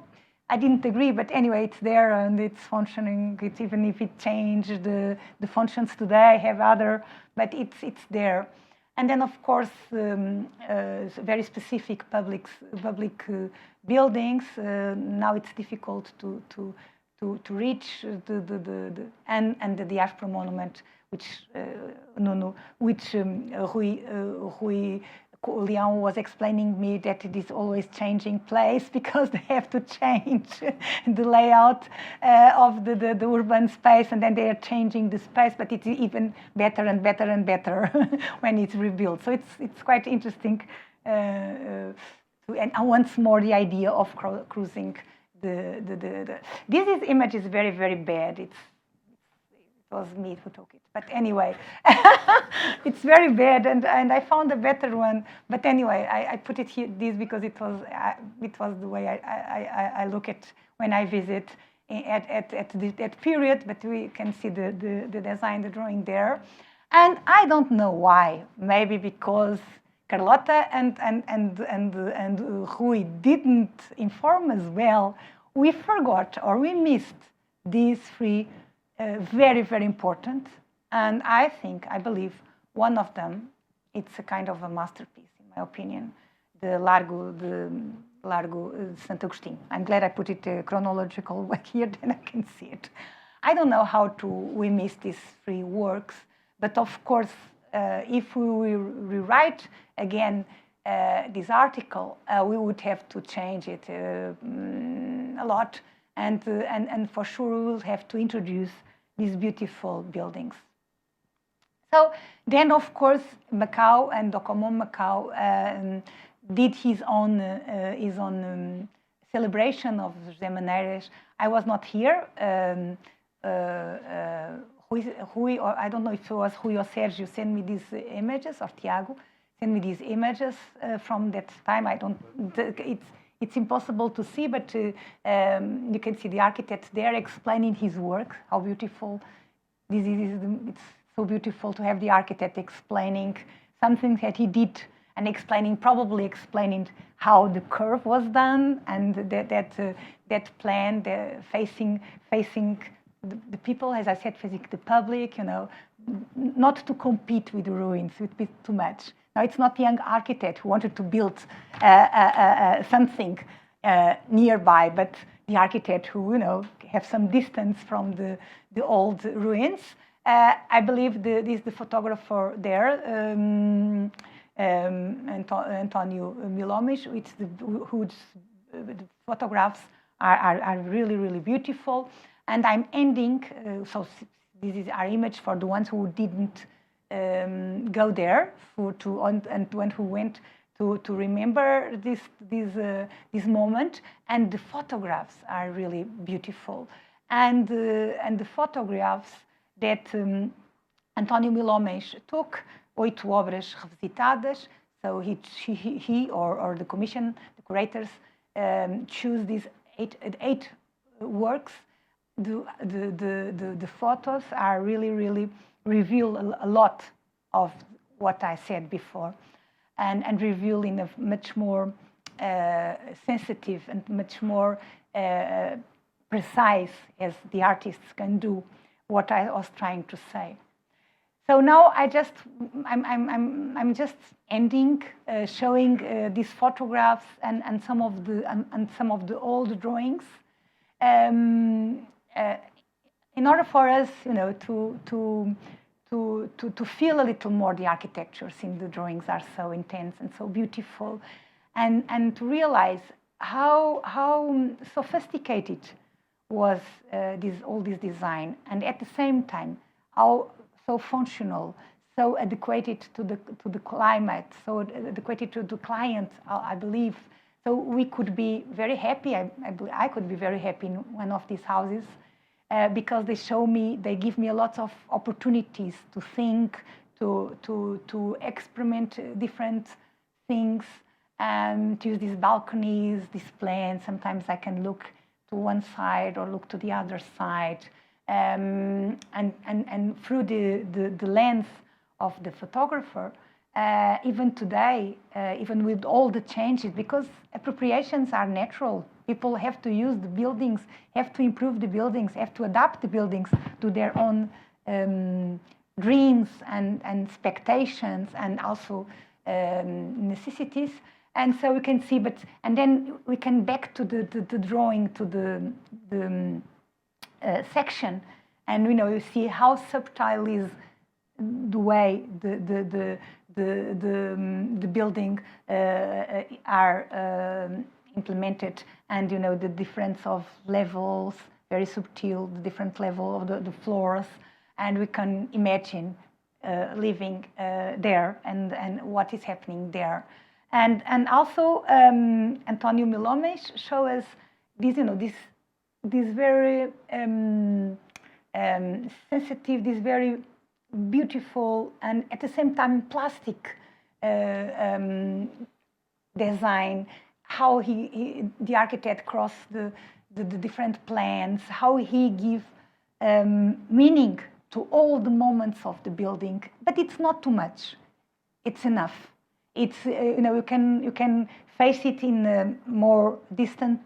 I didn't agree, but anyway, it's there and it's functioning. It's, even if it changed the functions today, I have other, but it's there. And then, of course, very specific public buildings. Now it's difficult to reach and the diaspora monument, which Rui Leão was explaining me that it is always changing place, because they have to change the layout of the urban space, and then they are changing the space, but it's even better and better and better when it's rebuilt. So it's quite interesting. And once more, the idea of cruising this image is very, very bad. It was me who took it, but anyway, it's very bad, and I found a better one. But anyway, I put it here, this, because it was the way I look at when I visit at that period. But we can see the design, the drawing there, and I don't know why. Maybe because Carlota and Rui didn't inform us well. We forgot, or we missed, these three. Very, very important, and I believe one of them, it's a kind of a masterpiece, in my opinion, the Largo Santo Agostinho. I'm glad I put it chronological way here, then I can see it. I don't know how we missed these three works, but of course, if we rewrite again this article, we would have to change it a lot, and for sure we will have to introduce these beautiful buildings. So then, of course, Macau and Documon Macau did his own celebration of José Maneiras. I was not here. Rui, or I don't know if it was Rui or Sergio, sent me these images, or Tiago sent me these images from that time. It's impossible to see, but you can see the architect there explaining his work, how beautiful this is. It's so beautiful to have the architect explaining something that he did, and probably explaining how the curve was done, and that plan, facing the people, as I said, facing the public, not to compete with the ruins. It would be too much. Now, it's not the young architect who wanted to build something nearby, but the architect who, have some distance from the old ruins. I believe the photographer there, Antonio Milomes, whose the photographs are really, really beautiful. And I'm ending, so this is our image for the ones who didn't go there, and one who went to remember this moment. And the photographs are really beautiful, and the photographs that António Milomes took, 8 obras revisitadas. So he or the commission, the curators, choose these eight works. The photos are really reveal a lot of what I said before, and reveal in a much more sensitive and much more precise, as the artists can do, what I was trying to say. So now I'm just ending, showing these photographs and some of the old drawings, in order for us, to feel a little more the architecture, since the drawings are so intense and so beautiful, and to realize how sophisticated was all this design, and at the same time how so functional, so adequate to the climate, so adequate to the client, I believe. So we could be very happy. I could be very happy in one of these houses, because they give me a lot of opportunities to think, to experiment different things, and to use these balconies, these plans. Sometimes I can look to one side or look to the other side, and through the lens of the photographer, even today, even with all the changes, because appropriations are natural. People have to use the buildings, have to improve the buildings, have to adapt the buildings to their own dreams and expectations, and also necessities. And so we can see, and then we can back to the drawing, to the section, and you see how subtle is the way the building are implemented, and the difference of levels, very subtle, the different level of the floors, and we can imagine living there and what is happening there. And also Antonio Milomes show us this, this very sensitive, this very beautiful and at the same time plastic design. How the architect cross the different plans, how he give meaning to all the moments of the building, but it's not too much. It's enough. It's you can face it in a more distant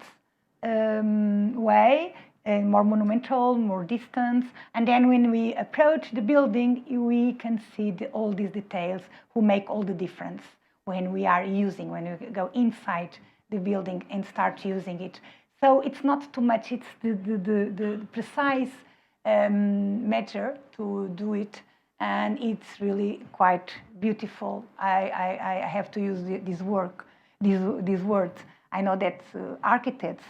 way, more monumental, more distant, and then when we approach the building, we can see all these details who make all the difference when we go inside the building and start using it. So it's not too much. It's the precise measure to do it, and it's really quite beautiful. I have to use these words. I know that architects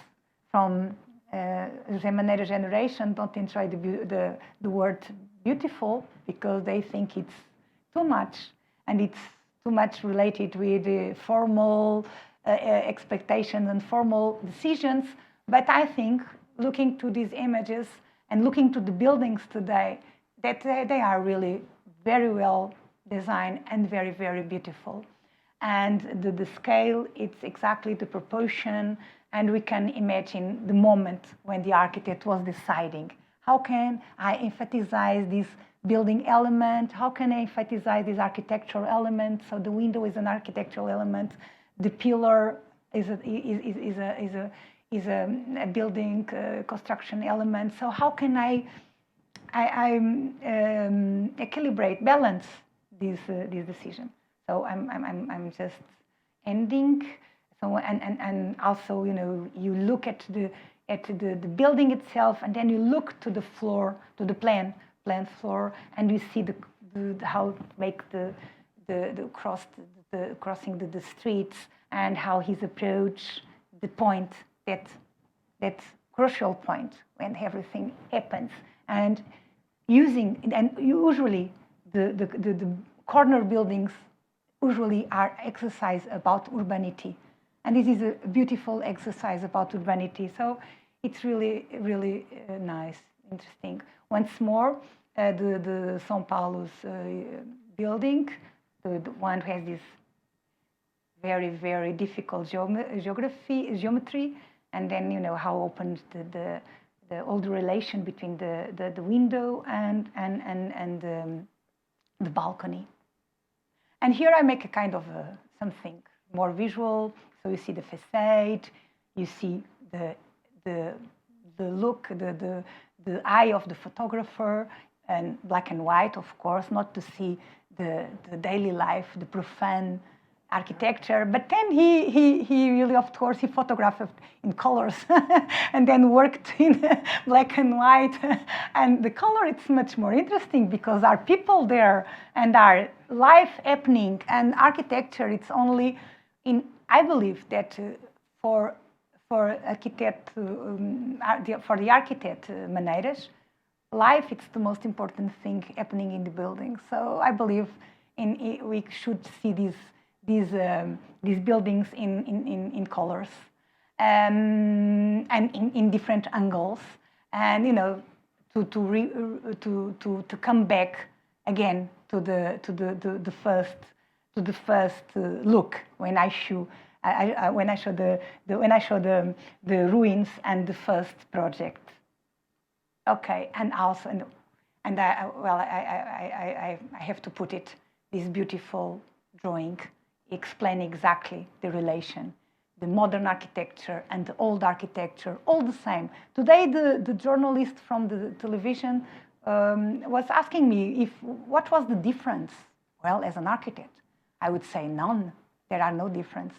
from José Maneira generation don't enjoy the word beautiful because they think it's too much, and it's too much related with the formal expectations and formal decisions. But I think looking to these images and looking to the buildings today, that they are really very well designed and very, very beautiful. And the scale, it's exactly the proportion, and we can imagine the moment when the architect was deciding, how can I emphasize this building element? How can I emphasize this architectural element? So the window is an architectural element. The pillar is a building construction element. So how can I equilibrate, balance this decision? So I'm just ending. So and also you look at the building itself, and then you look to the floor, to the plan floor, and you see how to make the crossing the streets, and how his approach, the point, that crucial point when everything happens, and usually the corner buildings usually are exercise about urbanity, and this is a beautiful exercise about urbanity. So it's really, really nice, interesting. Once more, the São Paulo's building, the one who has this very, very difficult geometry, and then how open the old relation between the window and the balcony. And here I make a kind of something more visual. So you see the facade, you see the look, the eye of the photographer, and black and white, of course, not to see the daily life, the profane architecture. But then he really, of course, he photographed in colors and then worked in black and white. And the color, it's much more interesting because our people there and our life happening, and architecture, it's only in, I believe that for the architect Maneiras, life, it's the most important thing happening in the building. So I believe we should see these buildings in colors and in different angles, and to come back again to the first look when I show when I show the ruins and the first project. Okay, and also, and I have to put it, this beautiful drawing explain exactly the relation, the modern architecture and the old architecture, all the same. Today, the journalist from the television was asking me what was the difference. Well, as an architect, I would say none. There are no difference,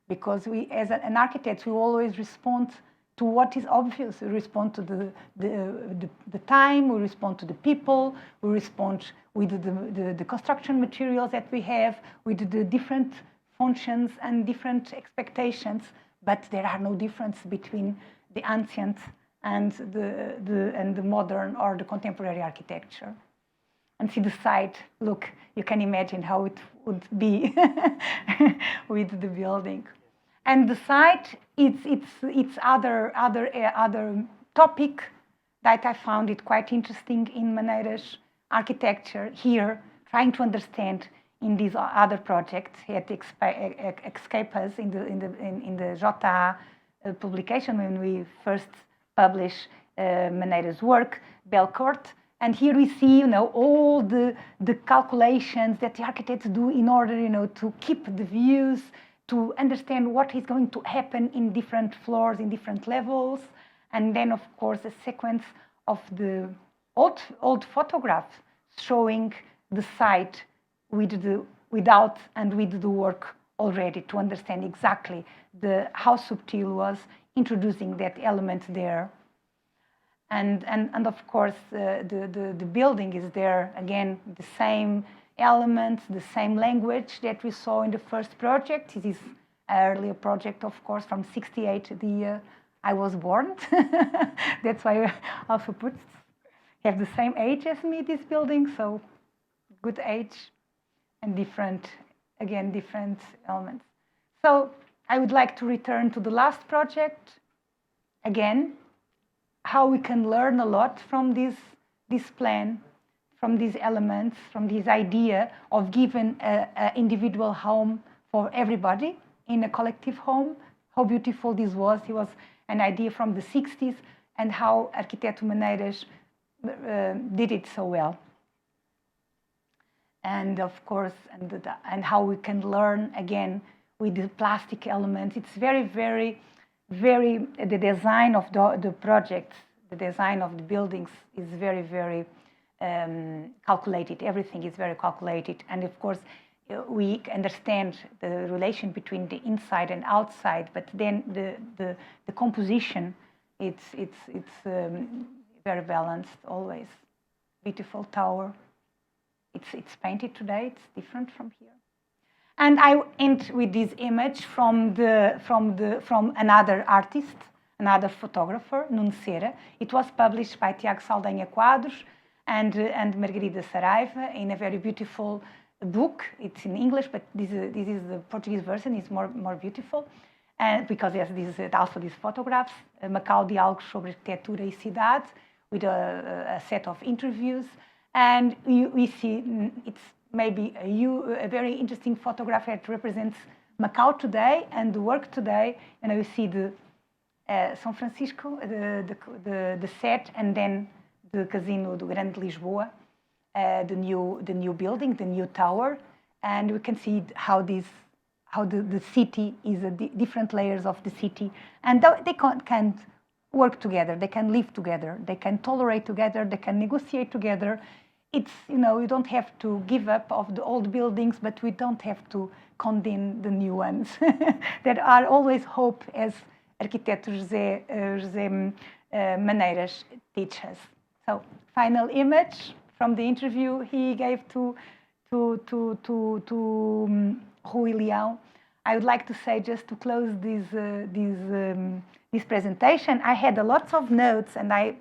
because we, as an architect, we always respond to what is obvious. We respond to the time, we respond to the people, we respond with the construction materials that we have, with the different functions and different expectations, but there are no difference between the ancient and the modern or the contemporary architecture. And see the site, look, you can imagine how it would be with the building. And the site, it's other topic that I found it quite interesting in Maneiras architecture here, trying to understand in these other projects at Escape Us in the JA publication when we first published Maneiras' work, Belcourt. And here we see, all the calculations that the architects do in order, to keep the views, to understand what is going to happen in different floors, in different levels. And then, of course, a sequence of the old photographs showing the site without and with the work already, to understand exactly how subtle was introducing that element there. And of course, the building is there, again, the same elements, the same language that we saw in the first project. This is an earlier project, of course, from '68, the year I was born. That's why I also have the same age as me, this building, so good age and different elements. So I would like to return to the last project. Again, how we can learn a lot from this plan, from these elements, from this idea of giving an individual home for everybody in a collective home. How beautiful this was. It was an idea from the '60s, and how Arquiteto Maneiras did it so well. And of course, and how we can learn again with the plastic elements. It's very, very, very, the design of the projects, the design of the buildings is very, very calculated. Everything is very calculated. And of course, we understand the relation between the inside and outside, but then the composition, it's very balanced always. Beautiful tower. It's painted today. It's different from here. And I end with this image from another artist, another photographer, Nuno Cera. It was published by Tiago Saldanha Quadros and Margarida Saraiva in a very beautiful book. It's in English, but this is the Portuguese version. It's more beautiful, and because there's also these photographs, Macau Diálogos sobre Arquitetura e Cidade, with a set of interviews, and we see it's maybe a very interesting photograph that represents Macau today and the work today, and we see the São Francisco, the set, and then the Casino do Grande Lisboa, the new building, the new tower, and we can see how the city is different layers of the city, and they can't work together, they can live together, they can tolerate together, they can negotiate together. It's, we don't have to give up of the old buildings, but we don't have to condemn the new ones. There are always hope, as Arquiteto José Maneiras teaches us. So, final image from the interview he gave to Rui Leão. I would like to say, just to close this presentation, I had lots of notes, and my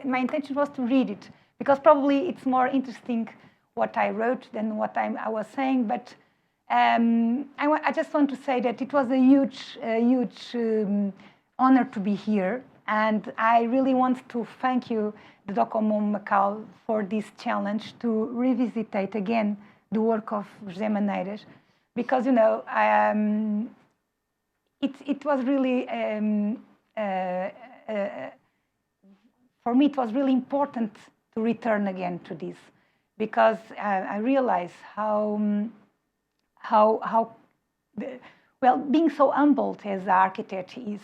intention was to read it, because probably it's more interesting what I wrote than what I was saying. But I just want to say that it was a huge honor to be here, and I really want to thank you, the Documum Macau, for this challenge to revisit again the work of José Maneiras, because it was really for me, it was really important to return again to this, because I realized well, being so humbled as an architect is,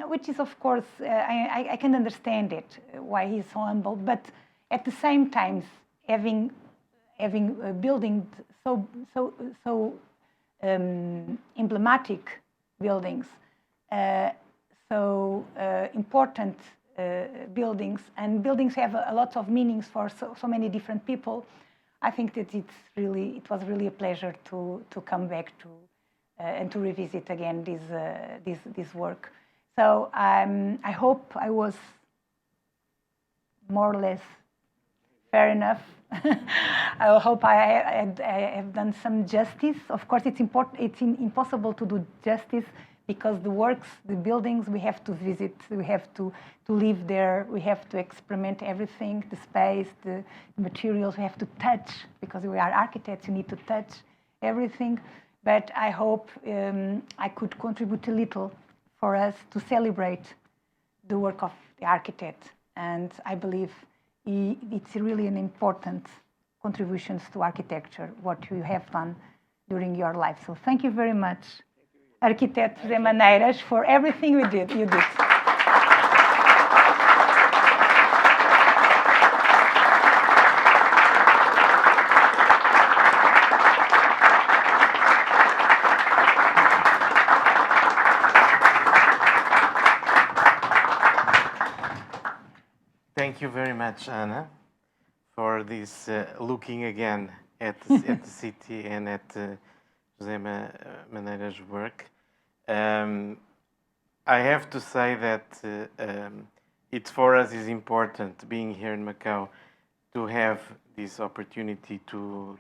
which is, of course, I can understand it, why he's so humbled, but at the same time, having a building so emblematic buildings, so important buildings, and buildings have a lot of meanings for so many different people. I think that it was really a pleasure to come back to and to revisit again this work. So I hope I was more or less fair enough. I hope I have done some justice. Of course, it's impossible to do justice, because the works, the buildings, we have to visit, we have to live there, we have to experiment everything, the space, the materials, we have to touch, because we are architects, you need to touch everything. But I hope I could contribute a little for us to celebrate the work of the architect. And I believe it's really an important contributions to architecture, what you have done during your life. So thank you very much, Arquiteto José Maneiras, for everything you did. Thank you very much, Ana, for this looking again at the city and at José Maneiras' work. I have to say that it for us is important, being here in Macau, to have this opportunity to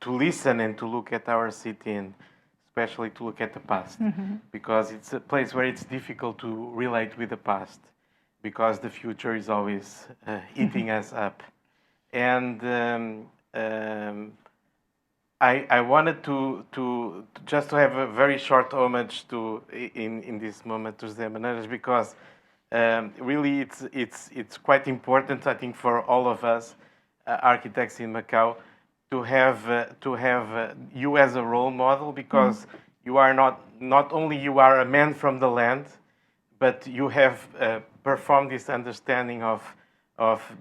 listen and to look at our city, and especially to look at the past, because it's a place where it's difficult to relate with the past, because the future is always eating us up. And I wanted to just to have a very short homage to in this moment to José Maneiras, because really it's quite important, I think, for all of us architects in Macau to have you as a role model, because you are not only you are a man from the land, but you have performed this understanding of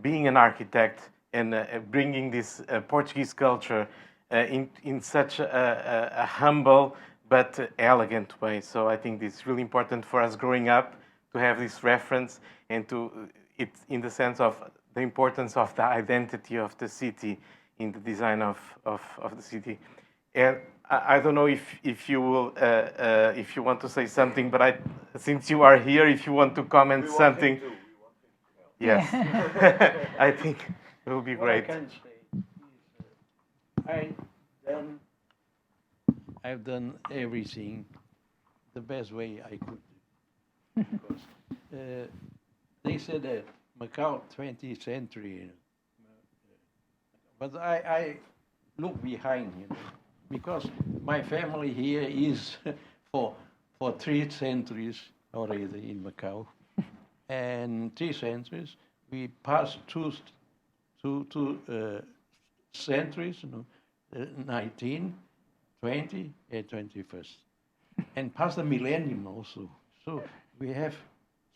being an architect and bringing this Portuguese culture in such a humble but elegant way. So I think it's really important for us growing up to have this reference, and it's in the sense of the importance of the identity of the city in the design of the city. And I don't know if you will if you want to say something, but since you are here, if you want to comment something. Yes, I think it will be great. What I can say is, I've done everything the best way I could. Because they said that Macau 20th century, but I look behind, because my family here is for 3 centuries already in Macau, and 3 centuries we passed two centuries, 19, 20, and 21st, and past the millennium also. So we have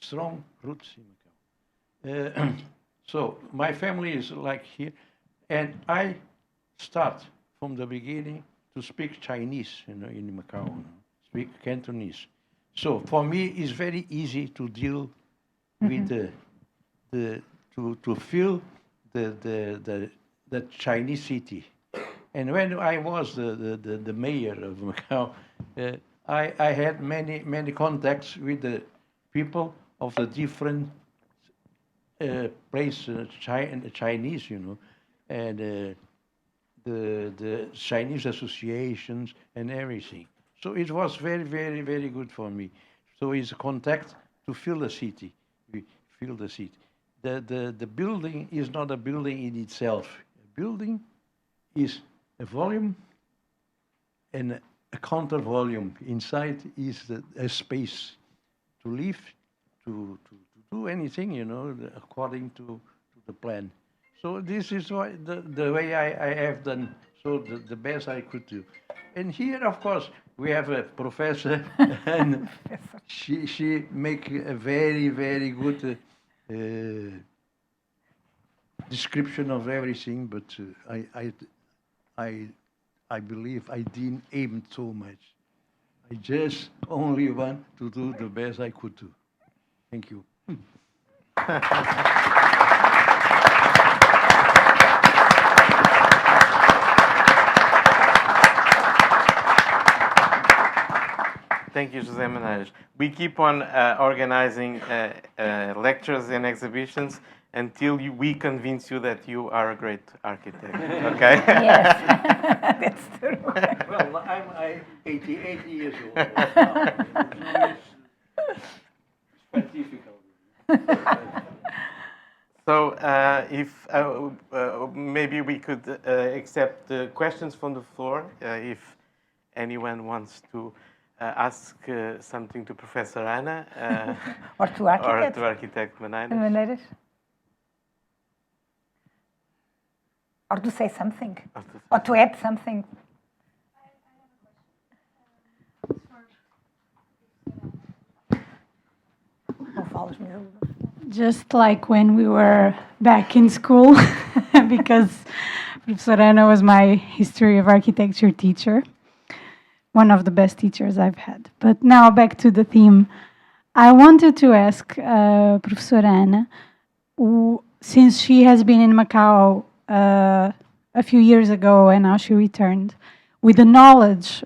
strong roots in Macau. So my family is like here, and I start from the beginning to speak Chinese, in Macau, speak Cantonese. So for me, it's very easy to deal with to feel the Chinese city. And when I was the mayor of Macau, I had many contacts with the people of the different places, Chinese, and the Chinese associations and everything. So it was very, very, very good for me. So it's a contact to feel the city. We feel the city. The building is not a building in itself. A building is a volume and a counter volume. Inside is a space to live, to do anything, according to the plan. So this is why the way I have done, so the best I could do. And here, of course, we have a professor, and she make a very, very good description of everything, but I believe I didn't aim so much. I just only want to do the best I could do. Thank you. Thank you, José Maneiros. We keep on organizing lectures and exhibitions until we convince you that you are a great architect. Okay? Yes, that's true. Well, I'm 80 years old now. It's quite difficult. So, if maybe we could accept questions from the floor, if anyone wants to ask something to Professor Ana Or to architects. or to Architect Maneiros. Maneiros. Or to say something. Or to add something. Não falas mesmo. Just like when we were back in school, because Professor Ana was my history of architecture teacher, one of the best teachers I've had. But now back to the theme. I wanted to ask Professor Ana, since she has been in Macau a few years ago and now she returned, with the knowledge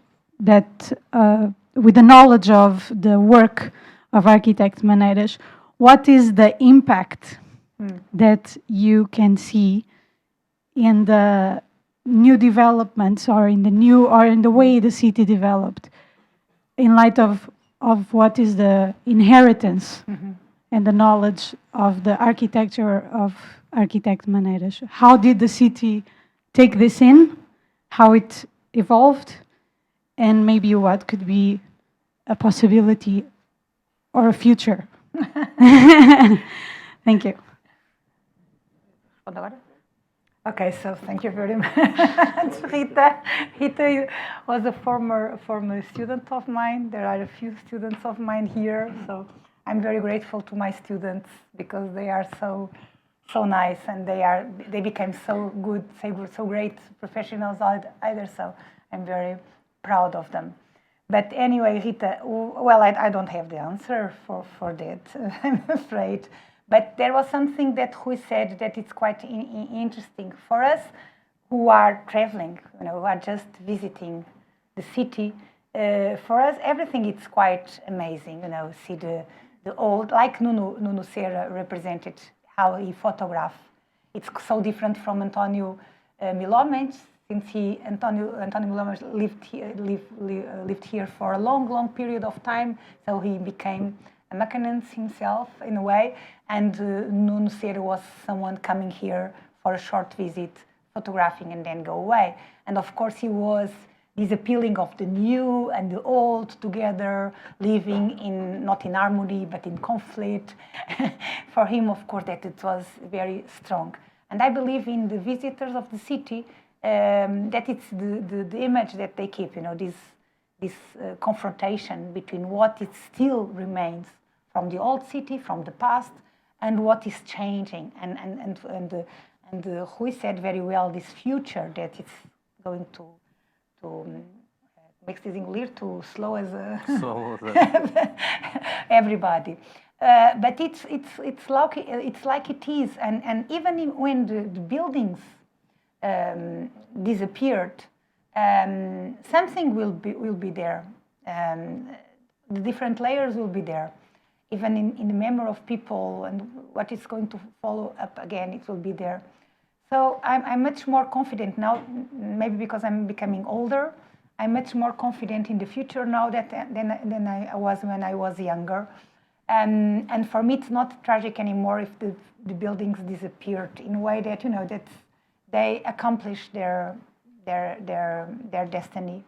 of the work of architect Maneiros, what is the impact that you can see in the new developments or in the way the city developed in light of what is the inheritance and the knowledge of the architecture of architect Maneiros? How did the city take this in? How it evolved? And maybe what could be a possibility or a future? Thank you. Okay, so thank you very much, Rita. Rita was a former student of mine. There are a few students of mine here, so I'm very grateful to my students because they are so nice and they became so good, so great professionals either. So I'm very proud of them. But anyway, Rita, well, I don't have the answer for that, I'm afraid. But there was something that Rui said that it's quite interesting for us who are traveling, who are just visiting the city. For us, everything is quite amazing, see the old, like Nuno Serra represented, how he photographed. It's so different from Antonio Milomens, since Antonio Milomens lived here for a long period of time, so he became a Macanense himself in a way, and Nuno Serra was someone coming here for a short visit, photographing and then go away. And of course he was this appealing of the new and the old together, living not in harmony but in conflict. For him, of course, that it was very strong. And I believe in the visitors of the city, that it's the image that they keep, this confrontation between what it still remains from the old city, from the past, and what is changing. And Rui said very well, this future that it's going to makes this English too slow as everybody. But it's like it is, and even when the buildings disappeared, something will be there. The different layers will be there. Even in the memory of people and what is going to follow up again, it will be there. So I'm much more confident now, maybe because I'm becoming older, I'm much more confident in the future now than I was when I was younger. And for me, it's not tragic anymore if the buildings disappeared, in a way that, that they accomplished their destiny.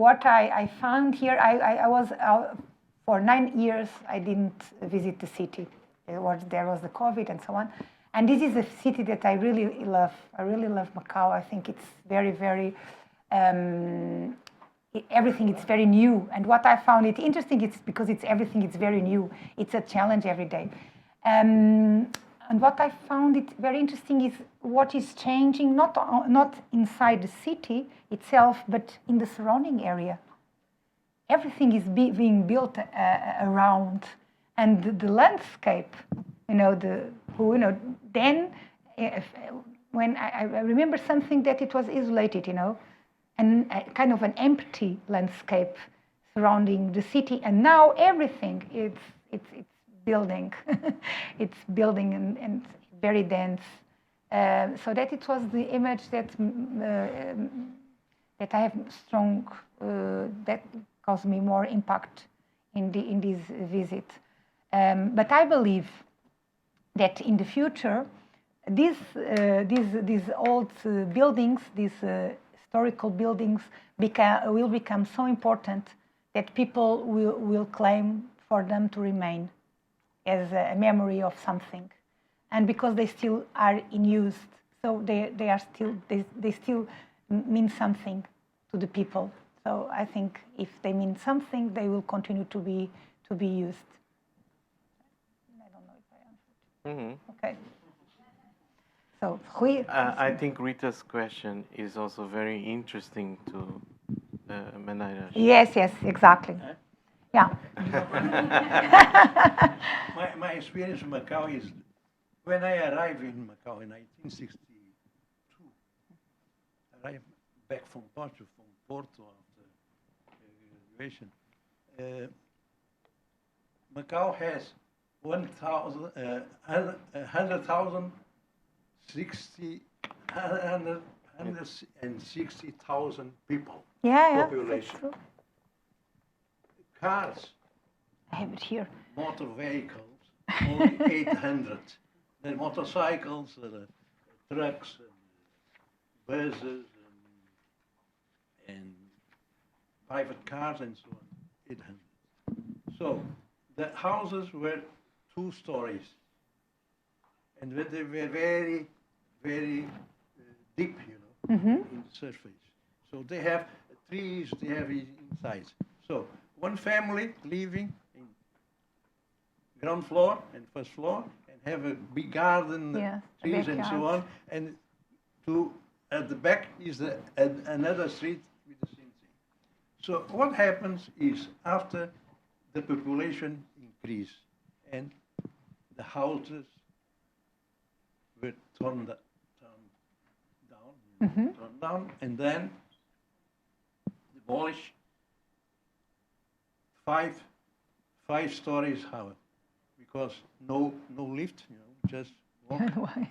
What I found here, I was for 9 years. I didn't visit the city. There was the COVID and so on. And this is a city that I really love. I really love Macau. I think it's very, very everything is very new. And what I found it interesting is because everything is very new. It's a challenge every day. And what I found it very interesting is what is changing, not inside the city itself, but in the surrounding area. Everything is being built around, and the landscape, then when I remember something that it was isolated, and kind of an empty landscape surrounding the city, and now everything it's building, it's building and very dense. So that it was the image that I have strong that caused me more impact in this visit. But I believe that in the future, these old buildings, these historical buildings, will become so important that people will claim for them to remain as a memory of something, and because they still are in use, so they still mean something to the people. So I think if they mean something, they will continue to be used. I don't know if I answered. Okay. So Rui, I think Rita's question is also very interesting to Maneiras. yes, exactly. Yeah. My experience in Macau is when I arrived in Macau in 1962, arrived back from Porto after graduation. Macau has 160,000 people population. True. Cars, I have it here. motor vehicles, only 800. Then motorcycles, trucks, and buses, and private cars, and so on, 800. So the houses were 2 stories, and they were very, very deep, in the surface. So they have trees, they have inside. So one family living in ground floor and first floor, and have a big garden, trees and so on. And at the back is another street with the same thing. So what happens is after the population increased and the houses were turned down, and then demolished. Five stories house, because no lift, just walk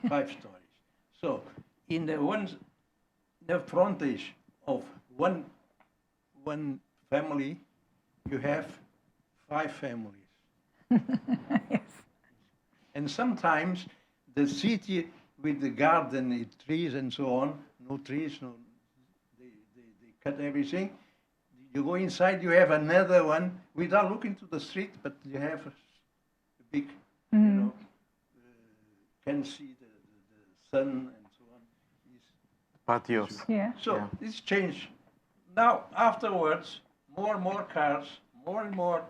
5 stories. So in the frontage of one family, you have 5 families. Yes. And sometimes the city with the garden, the trees and so on, no trees, they cut everything. You go inside, you have another one without looking to the street, but you have a big, can see the sun and so on. Patios. Yeah. So this changed. Now, afterwards, more and more cars, more and more,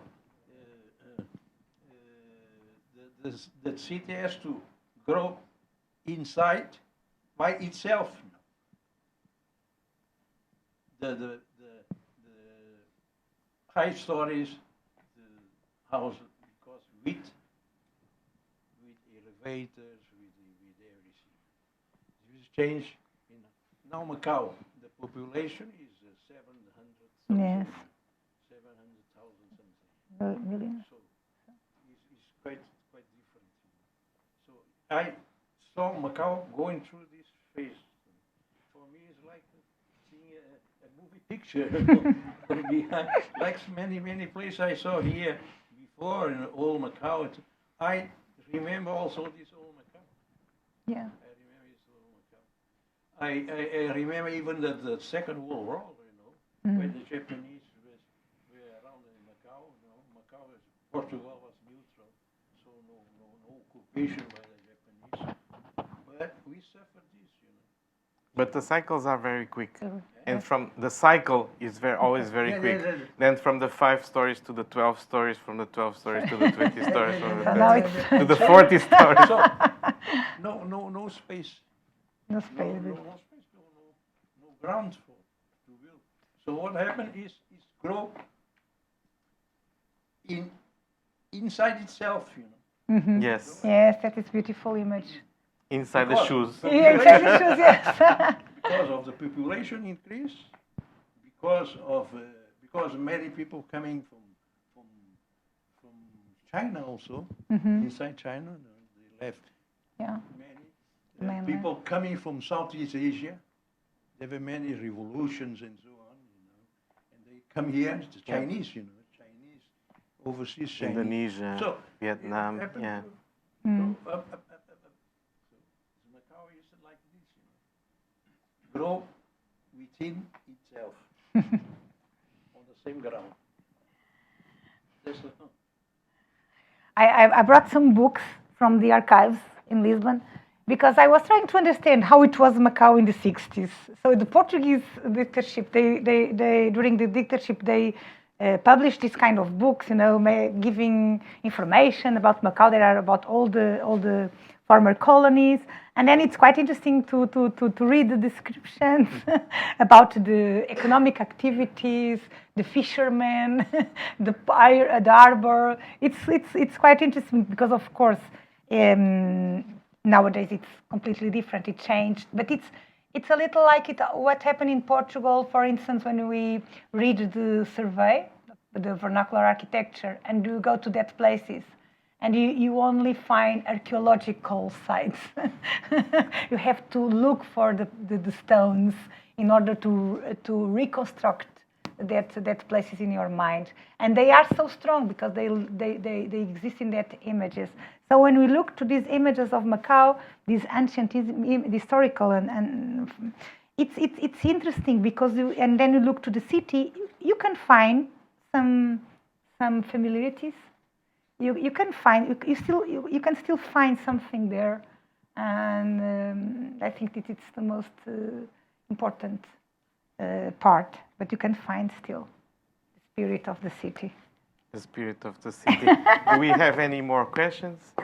the city has to grow inside by itself. The high stories, the house, because with elevators, with everything. This change in now Macau. The population is 700,000. Yes. 700,000 something. Million. So it's quite different. So I saw Macau going through this phase. For me, it's like seeing a movie picture. Like many places I saw here before in old Macau. I remember also this old Macau. Yeah. I remember this old Macau. I remember even that the Second World War, when the Japanese were around in Macau, Macau, Portugal was neutral, so no occupation by the Japanese. But we suffered this. But the cycles are very quick. And from the cycle is always very quick. Then from the 5 stories to the 12 stories, from the 12 stories to the 20 stories, from the Now 20 it's to the 40 stories. So, no space. no space. No ground to build. So what happened is grow inside itself. Yes, Yes, that is beautiful image. inside the shoes. Yeah, exactly, shoes, yes. Because of the population increase, because many people coming from China also, inside China, they left Yeah. many. Mainland. People coming from Southeast Asia, there were many revolutions and so on, and they come here, the Chinese, Chinese, overseas Chinese. Indonesia, So, Vietnam, it happened yeah. So Macau is like this, grow within itself on the same ground. That's the I brought some books from the archives in Lisbon because I was trying to understand how it was Macau in the 60s. So the Portuguese dictatorship, they during the dictatorship, they published this kind of books, giving information about Macau. There are about all the former colonies. And then it's quite interesting to read the descriptions about the economic activities, the fishermen, the harbor. It's quite interesting because, of course, nowadays it's completely different. It changed, but it's a little like what happened in Portugal, for instance, when we read the survey, the vernacular architecture, and you go to that places. And you only find archaeological sites. You have to look for the stones in order to reconstruct that places in your mind. And they are so strong because they exist in that images. So when we look to these images of Macau, these ancient historical and it's interesting because and then you look to the city, you can find some familiarities. You can find you can still find something there, and I think that it's the most important part. But you can find still the spirit of the city. The spirit of the city. Do we have any more questions?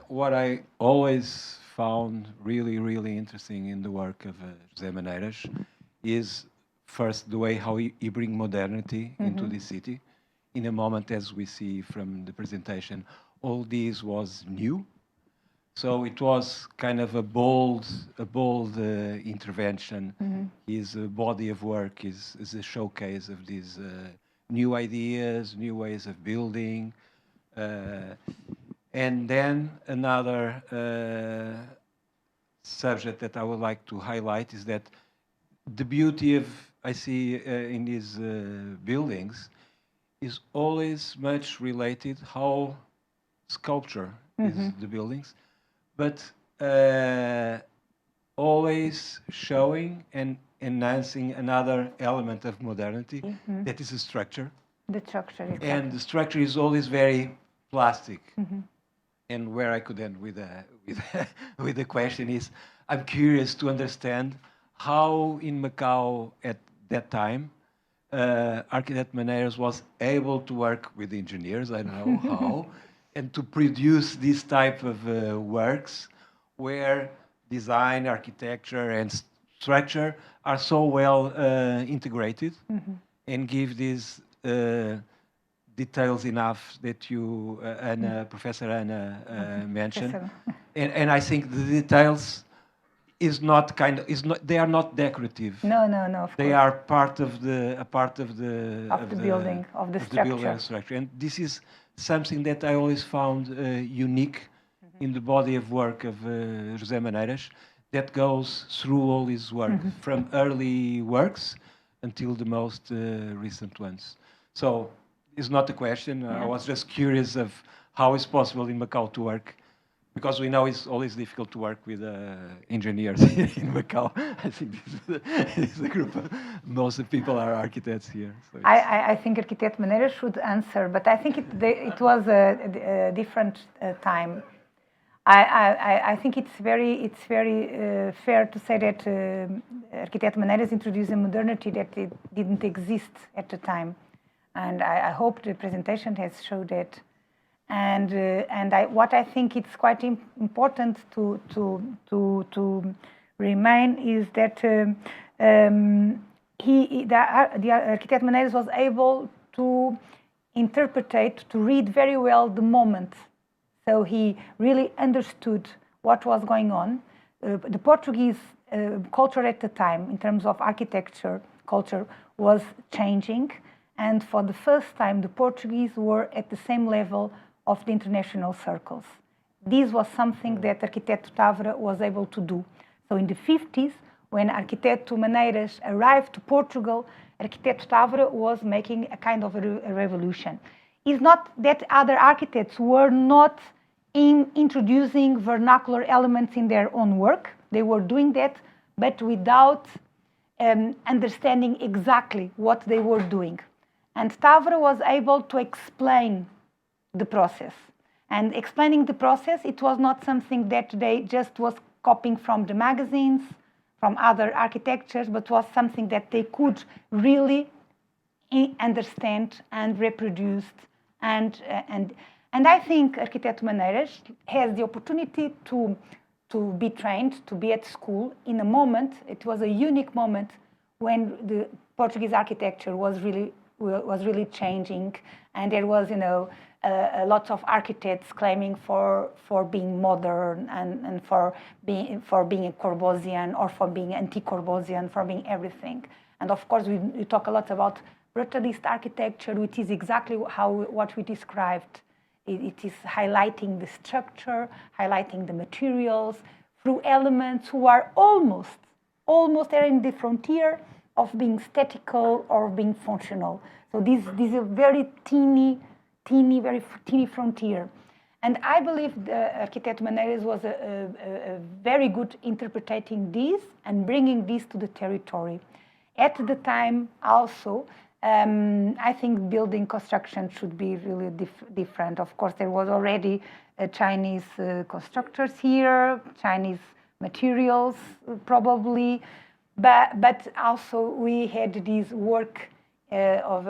What I always found really, really interesting in the work of José Maneiras is first the way how he bring modernity into the city. In a moment, as we see from the presentation, all this was new. So it was kind of a bold intervention. His body of work is a showcase of these new ideas, new ways of building. And then another subject that I would like to highlight is that the beauty of I see in these buildings is always much related how sculpture is the buildings, but always showing and enhancing another element of modernity that is the structure. The structure. Exactly. And the structure is always very plastic. And where I could end with with the question is, I'm curious to understand how in Macau at that time, architect Maneiras was able to work with engineers, I don't know how, and to produce this type of works where design, architecture, and structure are so well integrated and give these details enough that you, Professor Anna, mentioned. And I think the details they are not decorative. No. They are part of the building, of the structure. And this is something that I always found unique in the body of work of José Maneiras, that goes through all his work, from early works until the most recent ones. So is not a question. I was just curious of how it's possible in Macau to work, because we know it's always difficult to work with engineers in Macau. I think this is the group. Most of the people are architects here. So I think Arquiteto Maneira should answer, but I think it was a different time. I think it's very fair to say that Arquiteto Maneiras introduced a modernity that it didn't exist at the time, and I hope the presentation has showed that. And what I think it's quite important to remain is that the Arquiteto Maneiras was able to interpret, to read very well the moment. So he really understood what was going on. The Portuguese culture at the time, in terms of architecture culture, was changing. And for the first time, the Portuguese were at the same level of the international circles. This was something that Arquiteto Távora was able to do. So in the 50s, when Arquiteto Maneiras arrived to Portugal, Arquiteto Távora was making a kind of a revolution. It's not that other architects were not introducing vernacular elements in their own work. They were doing that, but without understanding exactly what they were doing. And Távora was able to explain the process. And explaining the process, it was not something that they just was copying from the magazines, from other architectures, but was something that they could really understand and reproduce. And I think Arquiteto Maneiras has the opportunity to be trained, to be at school in a moment. It was a unique moment when the Portuguese architecture was really changing, and there was, a lot of architects claiming for being modern and for being a Corbusian or for being anti-Corbusian, for being everything. And of course, we talk a lot about brutalist architecture, which is exactly what we described. It is highlighting the structure, highlighting the materials through elements who are almost are in the frontier of being statical or being functional. So this is a very very teeny frontier. And I believe the Arquiteto Maneiras was a very good interpreting this and bringing this to the territory. At the time also, I think building construction should be really different. Of course, there was already Chinese constructors here, Chinese materials probably, but also we had this work of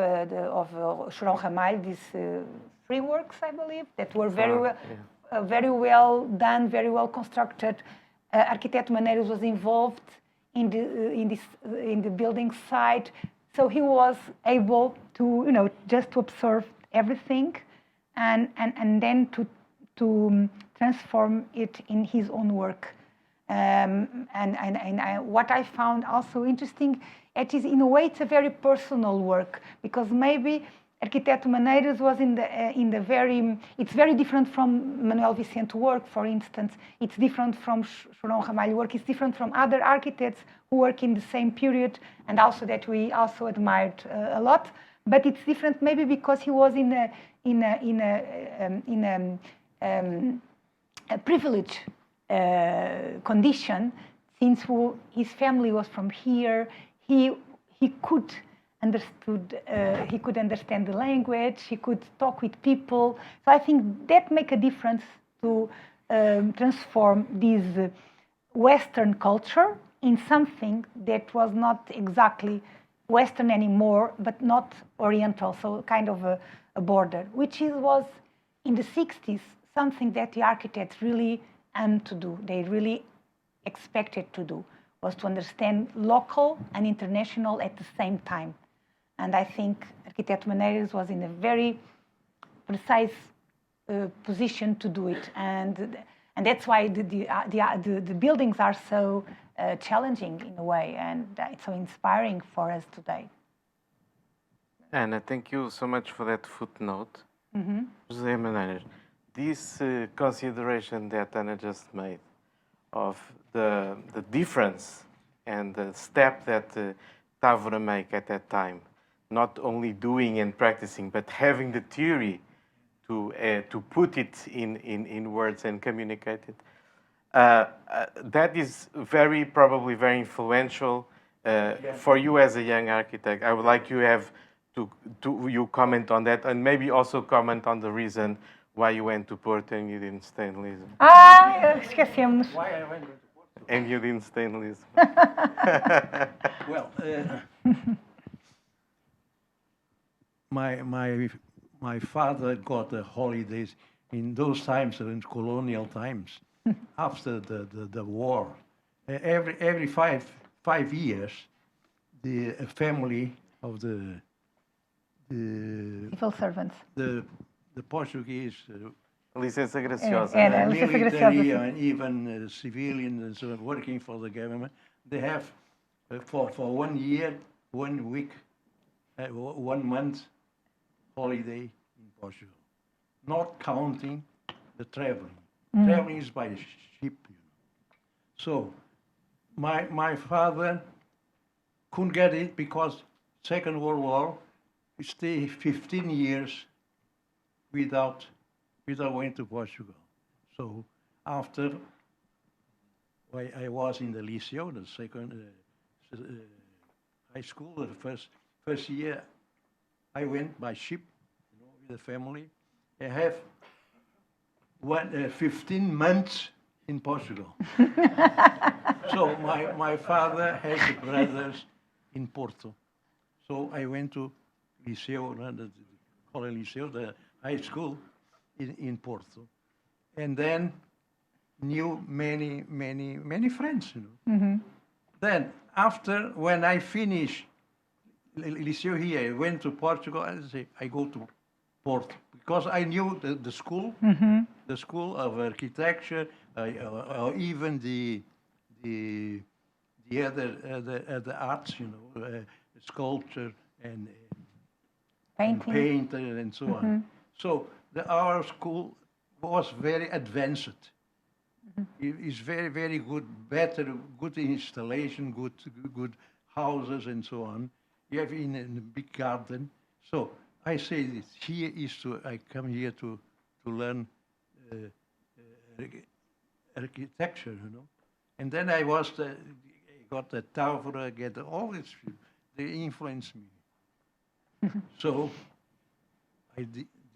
Chorão Ramalho, these 3 works, I believe, that were very well done, very well constructed. Arquiteto Maneiras was involved in the building site, so he was able to just to observe everything, and then to transform it in his own work. What I found also interesting, it is in a way it's a very personal work, because maybe Arquiteto Maneiras was it's very different from Manuel Vicente work, for instance. It's different from Chorão Ramalho work. It's different from other architects who work in the same period, and also that we also admired a lot. But it's different maybe because he was in a privileged condition, since his family was from here. He could understand the language. He could talk with people. So I think that make a difference to transform this Western culture in something that was not exactly Western anymore, but not Oriental. So kind of a border, which was in the 60s something that the architects really aimed to do. They really expected to do, was to understand local and international at the same time. And I think Arquiteto Maneiras was in a very precise position to do it. And that's why the buildings are so challenging in a way, and it's so inspiring for us today. Anna, thank you so much for that footnote. José Maneiras, this consideration that Anna just made of the difference and the step that Távora made at that time, not only doing and practicing, but having the theory to put it in words and communicate it. That is probably very influential for you as a young architect. I would like you have you comment on that, and maybe also comment on the reason why you went to Porto and you didn't stay in Lisbon. Esquecemos. Why I went to Portugal? And you didn't stay in Lisbon. Well, my father got the holidays in those times, in colonial times, after the war. Every five years, the family of the Civil servants. the Portuguese Licença graciosa. Era, licença military graciosa. and even civilians and so on, working for the government, they have for 1 year, 1 week, 1 month holiday in Portugal, not counting the traveling. Traveling is by ship. So my father couldn't get it because Second World War, he stayed 15 years without going to Portugal. So after I was in the Liceo, the second high school, the first year, I went by ship, with the family. I have 15 months in Portugal. So my father has brothers in Porto. So I went to Liceo, Liceo, the high school in Porto. And then knew many friends, Then after, when I finished Liceo here, I went to Portugal, I go to Porto, because I knew the school, the school of architecture, or even the other arts, sculpture and Painting. painter and so on. So our school was very advanced. It's very good, good installation, good houses and so on. You have in a big garden. So I say this, I come here to learn architecture, And then I got the Tavra, get all this, they influenced me. So I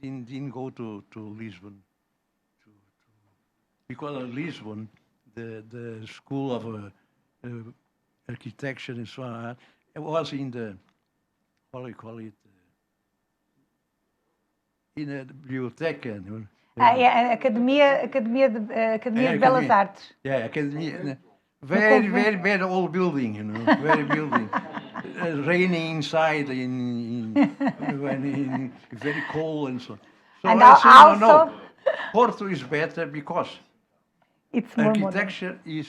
didn't go to Lisbon, because of Lisbon, the school of architecture and so on, it was in the, what do you call it, in a biblioteca. Academia de Belas Artes. Yeah, academia. Very old building, very building. Raining inside, when very cold and so on. So And I said, no, also- Porto is better because It's more modern. architecture is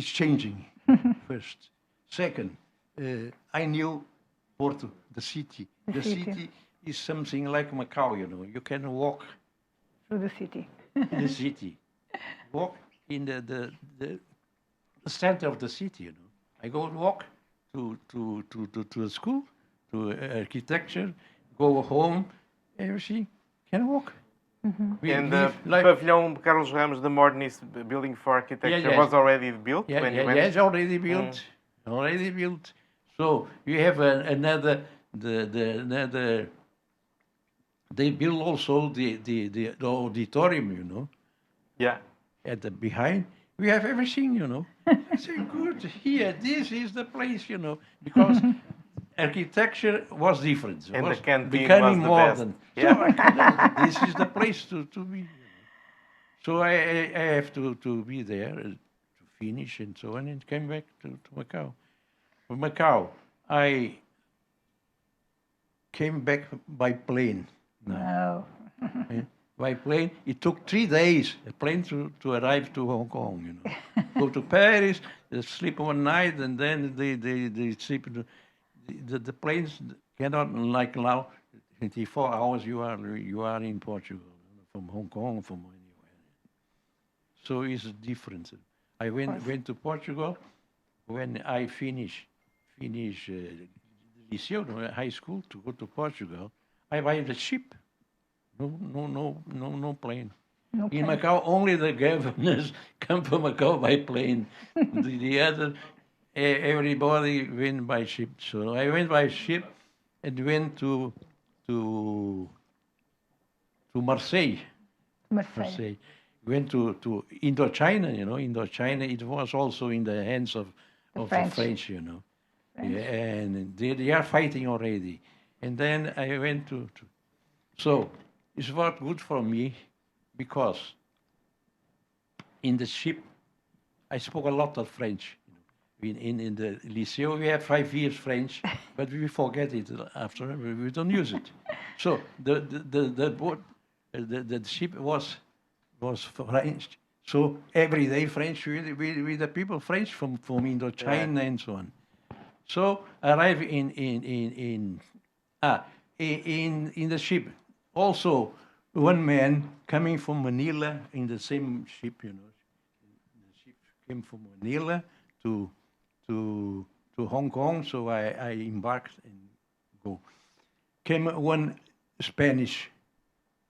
changing, first. Second, I knew Porto, the city. The city. city is something like Macau, You can walk Through the city. in the city, walk in the center of the city, I go walk to the school, to architecture, go home, everything, can walk. And the Pavilhão Carlos Ramos, the modernist building for architecture, was already built when you went? Yes, already built, already built. So you have another, another. They build also the auditorium, Yeah. At the behind. We have everything, I say, good, here, this is the place, because architecture was different. And was the canteen becoming was the best. modern. Yeah. So I couldn't, this is the place to be. So I have to be there to finish and so on, and came back to Macau. From Macau, I came back by plane. Oh. By plane, it took 3 days, a plane to arrive to Hong Kong, Go to Paris, they sleep one night, and then they sleep. The planes cannot, like now, 24 hours you are in Portugal, from Hong Kong, from anywhere. So it's different. I went to Portugal when I finish Liceo, high school, to go to Portugal, I buy the ship. No plane. No In plane. Macau, only the governors come from Macau by plane. The other, everybody went by ship. So I went by ship and went to Marseille. Marseille. Went to Indochina, Indochina, it was also in the hands of the French. French, Yeah, and they are fighting already. And then I went to so it was good for me because in the ship I spoke a lot of French. In the Liceo we had 5 years French, but we forget it after, we don't use it. So the boat, the ship was French. So every day French with the people French from Indochina and so on. So arrive in the ship. Also, one man coming from Manila in the same ship, The ship came from Manila to Hong Kong, so I embarked and go. Came one Spanish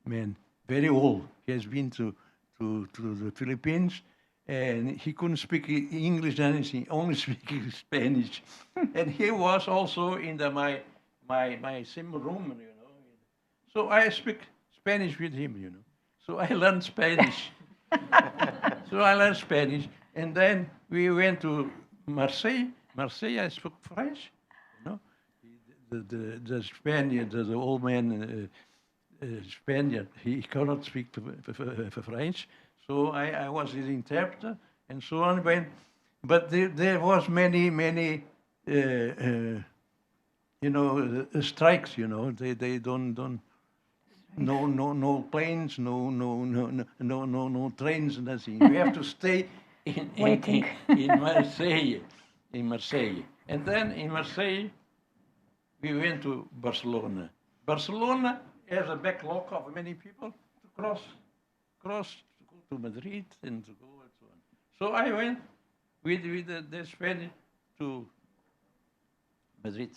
man, very old. He has been to the Philippines, and he couldn't speak English or anything, only speaking Spanish. And he was also in my same room, So I speak Spanish with him, So I learned Spanish. And then we went to Marseille. Marseille, I spoke French, The Spaniard, the old man, Spaniard, he cannot speak French, so I was his interpreter and so on. But there was many strikes. They don't. No planes, no trains, nothing. We have to stay in Marseille. And then in Marseille, we went to Barcelona. Barcelona has a backlog of many people to cross to go to Madrid and to go and so on. So I went with the Spanish to Madrid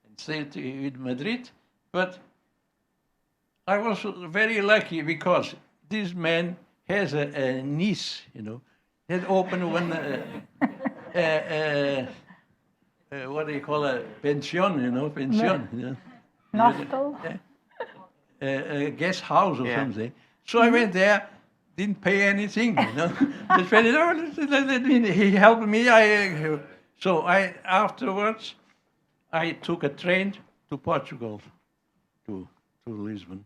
and stayed with Madrid, but I was very lucky because this man has a niece, had opened one, what do you call it, pension, pension. Hostel? A guest house or something. So I went there, didn't pay anything, The Spanish, he helped me. So afterwards, I took a train to Portugal, to Lisbon.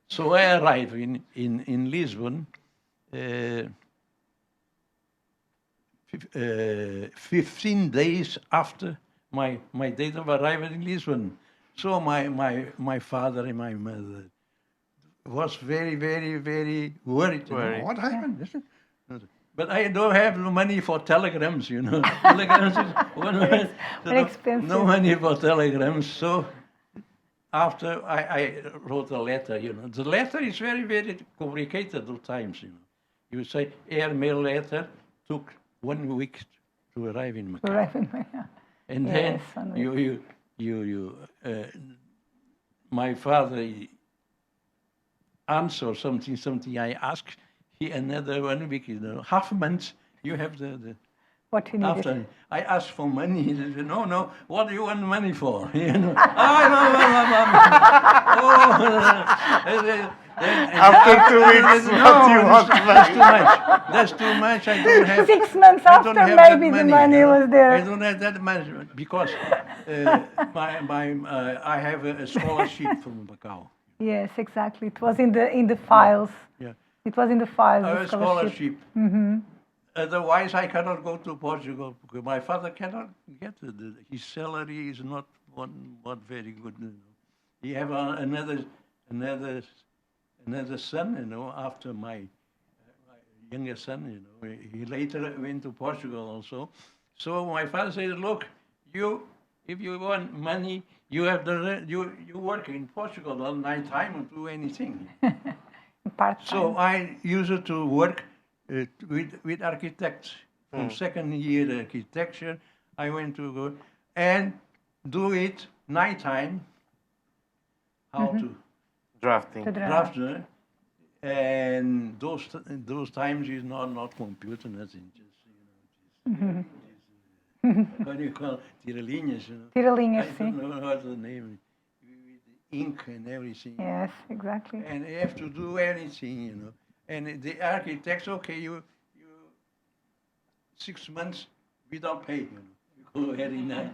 So I arrived in Lisbon 15 days after my date of arrival in Lisbon. So my father and my mother was very, very, very worried. What happened? But I don't have no money for telegrams, Telegrams is very expensive. No money for telegrams. So after I wrote a letter, The letter is very, very complicated at times, You say airmail letter took 1 week to arrive in Macau. And then my father answered something I asked. He another 1 week, half a month. You have the what he needed. After I asked for money, he said, no, what do you want money for? After 2 weeks, what do you want money? That's too much. I don't have. 6 months I don't after, have that maybe the money was there. I don't have that money because I have a scholarship from Macau. Yes, exactly. It was in the files. Yeah. It was in the files. I the have a scholarship. Otherwise, I cannot go to Portugal because my father cannot get it. His salary is not very good. He have another son, after my younger son. He later went to Portugal also. So my father said, "Look, if you want money, you have you work in Portugal all night time and do anything." Part-time. So I used to work with architects. From second year architecture, I went to go, and do it nighttime, how to Drafting. To draft, and those times is not computer, nothing, just, how do you call it? Tirelinhas, Tirelinhas, I sim. don't know how to name it, with ink and everything. Yes, exactly. And you have to do anything. And the architects, okay, you 6 months without pay, You go ahead in that.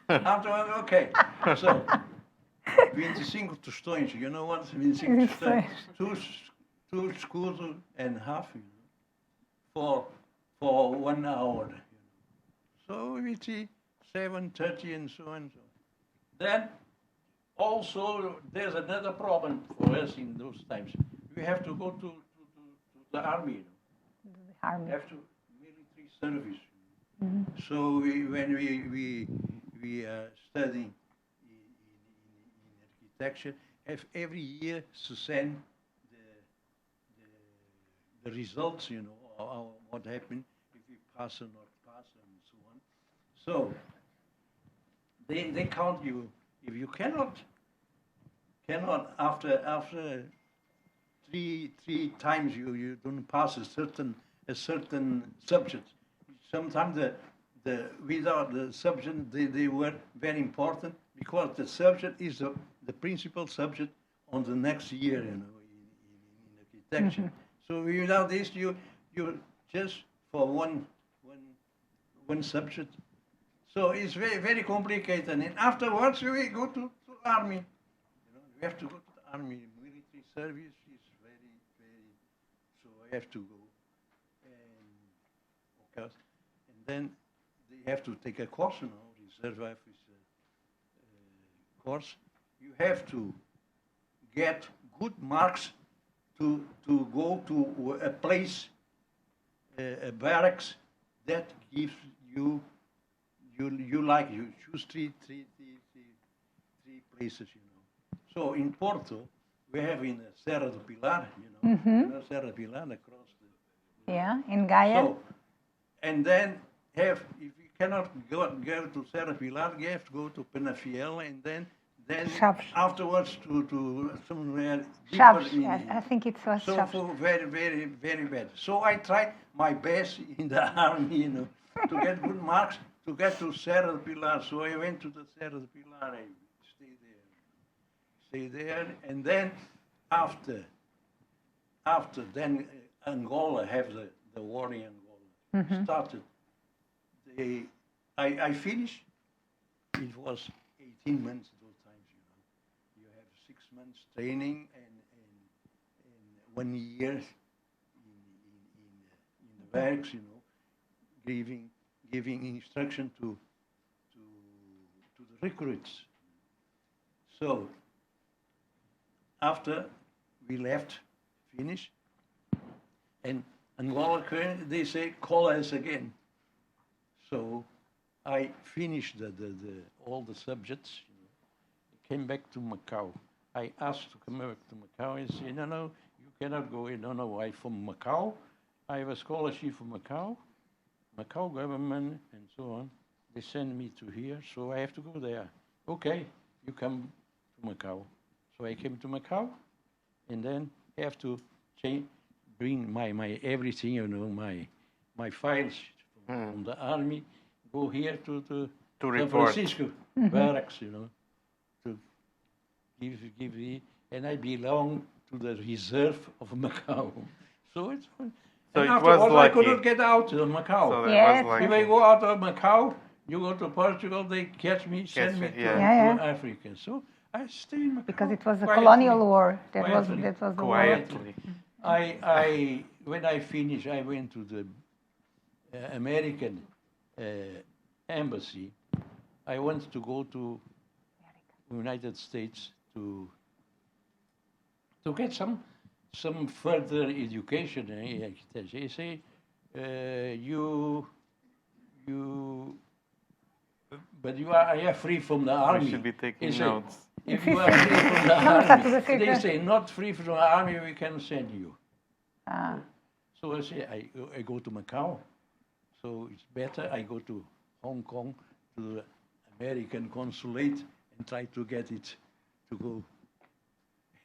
Afterwards, okay. So, 25 tostões, you know what? 25 tostões. Two schools and half, for 1 hour. So we see 7:30 and so on and so on. Then also there's another problem for us in those times. We have to go to the army. The army. We have to military service. So when we are studying in architecture, have every year to send the results, what happened, if we pass or not pass, and so on. So they count you if you cannot after three times you don't pass a certain subject. Sometimes the without the subject they were very important because the subject is the principal subject on the next year, in architecture. So without this, you just for one subject. So it's very very complicated. And afterwards we go to army. We have to go to the army. Military service is very very. So I have to go, and then they have to take a course, reserve officer course. You have to get good marks to go to a place, a barracks that gives you like you choose three places, So in Porto, we have in Serra do Pilar, Serra do Pilar across the. Yeah, in Gaia. So, and then if you cannot go to Serra Pilar, you have to go to Penafiel, and then Chaves. afterwards to somewhere deeper Chaves. in. I think it was So Chaves. for very, very, very bad. So I tried my best in the army, to get good marks to get to Serra do Pilar. So I went to the Serra do Pilar. I stay there, and then after then Angola have the war in Angola started. I finished. It was 18 months those times, You have 6 months training and 1 year in the barracks, giving instruction to the recruits. So after we left, finished, and Angola, they say, call us again. So I finished all the subjects, came back to Macau. I asked to come back to Macau and say, no, you cannot go in. No, I'm from Macau. I have a scholarship from Macau government, and so on. They send me to here, so I have to go there. Okay, you come to Macau. So I came to Macau, and then I have to bring my everything, my files from the army, go here to San report. Francisco barracks, to give the, and I belong to the reserve of Macau. So it's. So and it was afterwards, I lucky. couldn't get out of Macau. So that Yes. was like If I go out of Macau, you go to Portugal, they catch me, send me me, to, yeah. Yeah, to Africa. So I stay in Macau. Because it was a quietly, colonial war. That was quietly. the war. quietly. I when I finished, I went to the American embassy. I wanted to go to United States to get some further education in architecture. They say but you are free from the army. We should be taking They say, notes. if you are free from the Vamos lá tudo army, assim, they né? say not free from the army, we can send you. Ah, So I say I go to Macau. So it's better I go to Hong Kong to the American consulate and try to get it to go.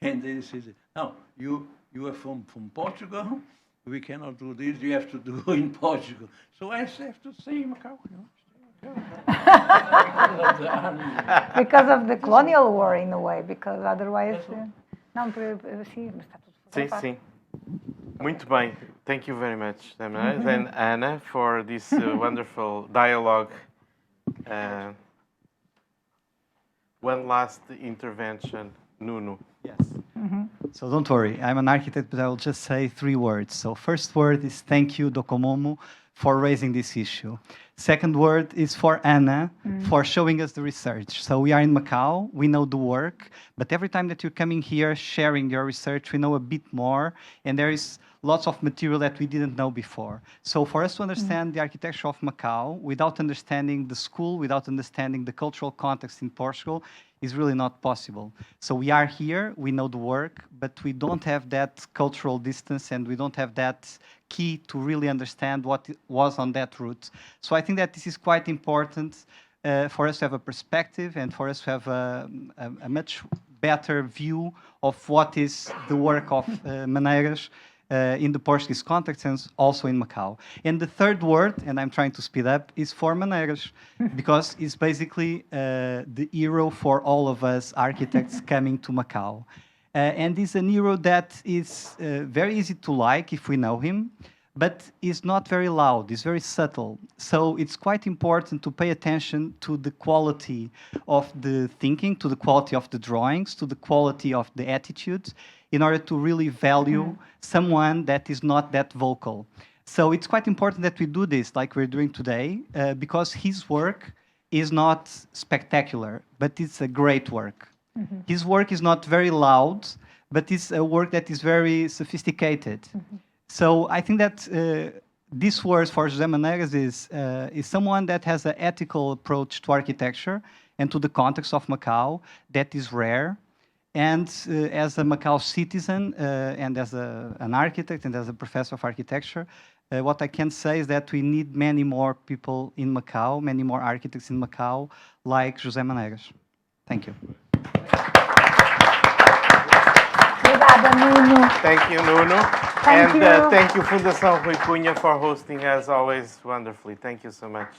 And they said, no, you are from Portugal. We cannot do this. You have to do in Portugal. So I have to stay in Macau. Because of the colonial war, in a way, because otherwise... não, sim, mas está tudo Sim, sim. Muito bem. Thank you very much, Damaris and Anna, for this wonderful dialogue. One last intervention, Nuno. Yes. So don't worry, I'm an architect, but I will just say 3 words. So first word is thank you, Docomomo, for raising this issue. Second word is for Anna, for showing us the research. So we are in Macau, we know the work, but every time that you're coming here, sharing your research, we know a bit more, and there is lots of material that we didn't know before. So for us to understand the architecture of Macau, without understanding the school, without understanding the cultural context in Portugal, is really not possible. So we are here, we know the work, but we don't have that cultural distance and we don't have that key to really understand what was on that route. So I think that this is quite important for us to have a perspective and for us to have a much better view of what is the work of Maneiras in the Portuguese context and also in Macau. And the third word, and I'm trying to speed up, is for Maneiras, because it's basically the hero for all of us architects coming to Macau. And it's an hero that is very easy to like if we know him, but is not very loud, it's very subtle. So it's quite important to pay attention to the quality of the thinking, to the quality of the drawings, to the quality of the attitudes, in order to really value someone that is not that vocal. So it's quite important that we do this like we're doing today, because his work is not spectacular, but it's a great work. His work is not very loud, but it's a work that is very sophisticated. So I think that this word for José Maneiras is someone that has an ethical approach to architecture and to the context of Macau that is rare. And as a Macau citizen and as an architect and as a professor of architecture, what I can say is that we need many more people in Macau, many more architects in Macau like José Maneiras. Thank you. Obrigada, Nuno. Thank you, Nuno. Thank and you. Thank you, Fundação Rui Cunha, for hosting us always wonderfully. Thank you so much.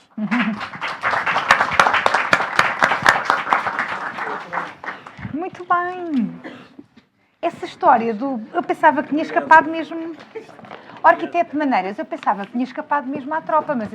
Muito bem. Essa história do... Eu pensava que tinha escapado mesmo... O arquiteto de Maneiras, eu pensava que tinha escapado mesmo à tropa, mas